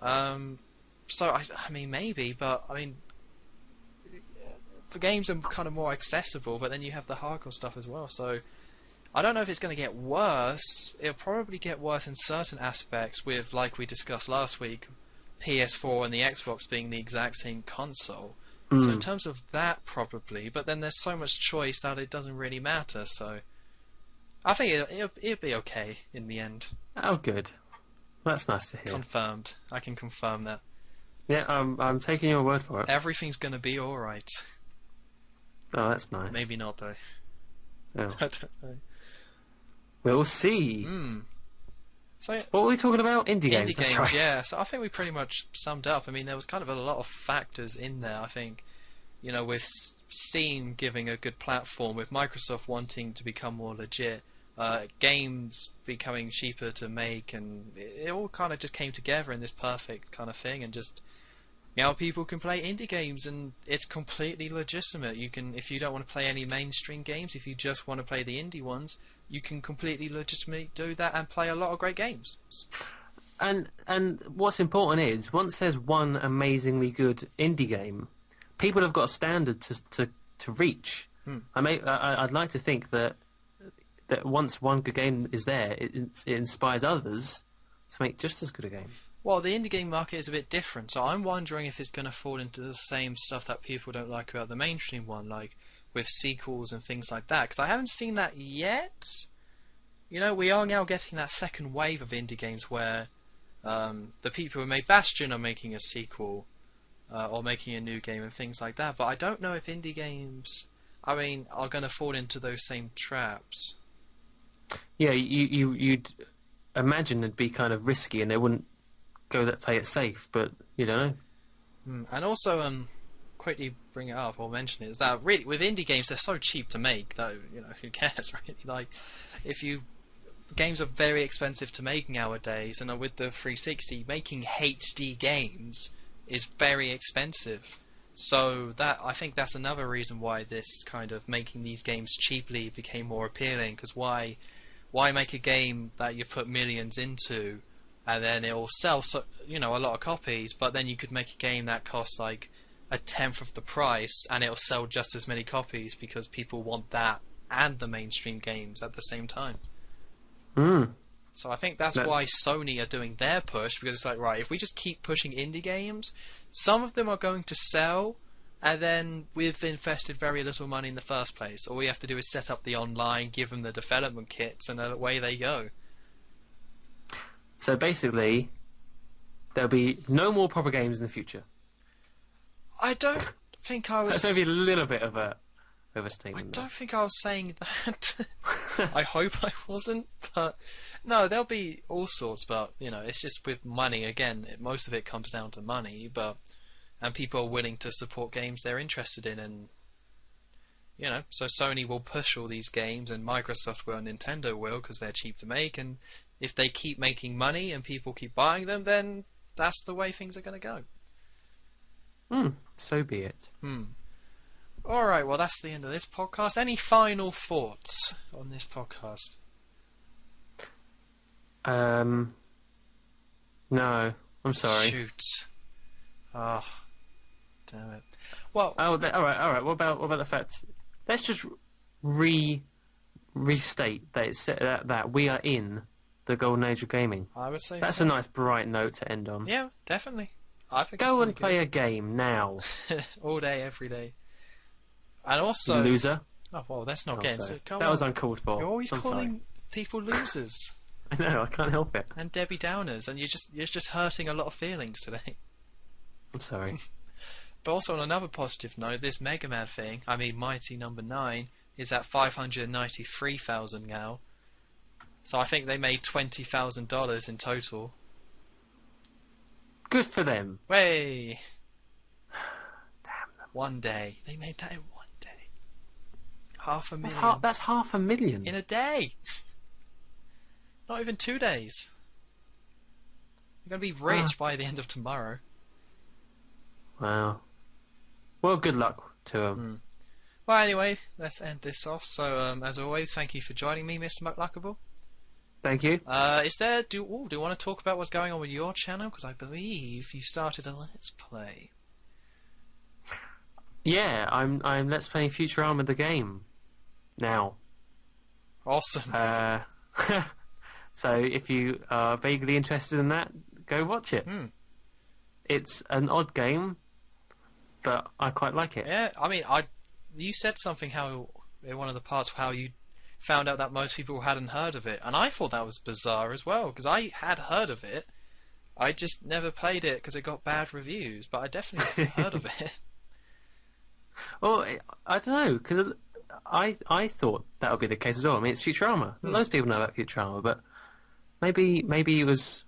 So, I mean, maybe, but, I mean... The games are kind of more accessible, but then you have the hardcore stuff as well, so I don't know if it's going to get worse. It'll probably get worse in certain aspects with, like we discussed last week, PS4 and the Xbox being the exact same console. So in terms of that, probably, but then there's so much choice that it doesn't really matter, so I think it'll be okay in the end. Oh, good. That's nice to hear. Confirmed. I can confirm that. Yeah, I'm taking your word for it. Everything's going to be alright. Oh, that's nice. Maybe not, though. Oh. I don't know. We'll see. So, what were we talking about? Indie games. Indie That's games, right. yeah. So I think we pretty much summed up. I mean, there was kind of a lot of factors in there. I think, with Steam giving a good platform, with Microsoft wanting to become more legit, games becoming cheaper to make, and it all kind of just came together in this perfect kind of thing, and just... people can play indie games, and it's completely legitimate. You can, if you don't want to play any mainstream games, if you just want to play the indie ones, you can completely legitimately do that and play a lot of great games. And what's important is, once there's one amazingly good indie game, people have got a standard to reach. I'd like to think that once one good game is there, it inspires others to make just as good a game. Well, the indie game market is a bit different, so I'm wondering if it's going to fall into the same stuff that people don't like about the mainstream one, like with sequels and things like that, because I haven't seen that yet. We are now getting that second wave of indie games where the people who made Bastion are making a sequel or making a new game and things like that, but I don't know if indie games, are going to fall into those same traps. Yeah, you'd imagine it'd be kind of risky and they wouldn't play it safe, but you don't know. And also, quickly bring it up or mention it, is that really with indie games they're so cheap to make, though, who cares really? Like, games are very expensive to make nowadays, and with the 360, making HD games is very expensive. So I think that's another reason why this kind of making these games cheaply became more appealing. Because why make a game that you put millions into, and then it will sell a lot of copies, but then you could make a game that costs like a tenth of the price, and it'll sell just as many copies because people want that and the mainstream games at the same time. So I think that's why Sony are doing their push, because it's like, right, if we just keep pushing indie games, some of them are going to sell, and then we've invested very little money in the first place. All we have to do is set up the online, give them the development kits, and away they go. So basically, there'll be no more proper games in the future. I don't think I was... That's maybe a little bit of a overstatement. I don't think I was saying that. I hope I wasn't, but no, there'll be all sorts, but it's just with money again. Most of it comes down to money, and people are willing to support games they're interested in, and so Sony will push all these games, and Microsoft will, and Nintendo will, because they're cheap to make, and if they keep making money and people keep buying them, then that's the way things are going to go. So be it. Alright, well that's the end of this podcast. Any final thoughts on this podcast? No. I'm sorry. Shoot. Oh, damn it. Well... alright. What about the fact... Let's just restate that that we are in the golden age of gaming. I would say that's so. a nice bright note to end on. Yeah, definitely. I think Go and play a game now. All day, every day. And also... Loser. Oh, well, that's not getting... So, that was uncalled for. You're always calling people losers. I know, I can't help it. And Debbie Downers, and you're just hurting a lot of feelings today. I'm sorry. But also on another positive note, this Mega Man thing, I mean Mighty Number 9, is at 593,000 now. So I think they made $20,000 in total. Good for them. Way! Damn them. One day. They made that in one day. $500,000. That's $500,000. In a day! Not even 2 days. You're going to be rich by the end of tomorrow. Wow. Well, good luck to them. Well, anyway, let's end this off. So, as always, thank you for joining me, Mr. McLuckable. Thank you. Do you want to talk about what's going on with your channel? Because I believe you started a Let's Play. Yeah, I'm Let's Playing Futurama the game now. Awesome. So if you are vaguely interested in that, go watch it. It's an odd game, but I quite like it. Yeah, I mean, you said something how in one of the parts how you found out that most people hadn't heard of it, and I thought that was bizarre as well because I had heard of it. I just never played it because it got bad reviews, but I definitely heard of it. Well, I don't know because I thought that would be the case as well. I mean, it's Futurama. Most people know about Futurama, but maybe it was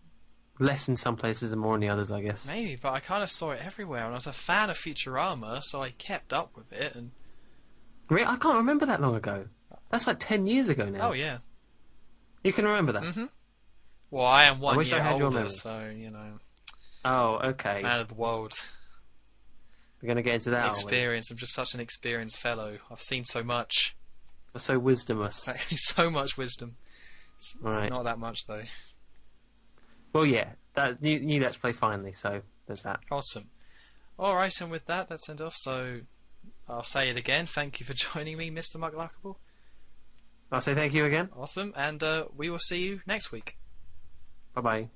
less in some places and more in the others, I guess. Maybe, but I kind of saw it everywhere, and I was a fan of Futurama, so I kept up with it. And really, I can't remember that long ago. That's like 10 years ago now. Oh yeah, you can remember that. Well, I am 1 wish I year had your older, memory. so you know, Oh, okay. man of the world, We're going to get into that. experience. I'm just such an experienced fellow. I've seen so much, We're so wisdomous. so much wisdom. It's Right. not that much though. Well, yeah, that new Let's Play finally. So there's that. Awesome. All right, and with that, that's end off. So I'll say it again. Thank you for joining me, Mr. McLuckable. I'll say thank you again. Awesome, and we will see you next week. Bye bye.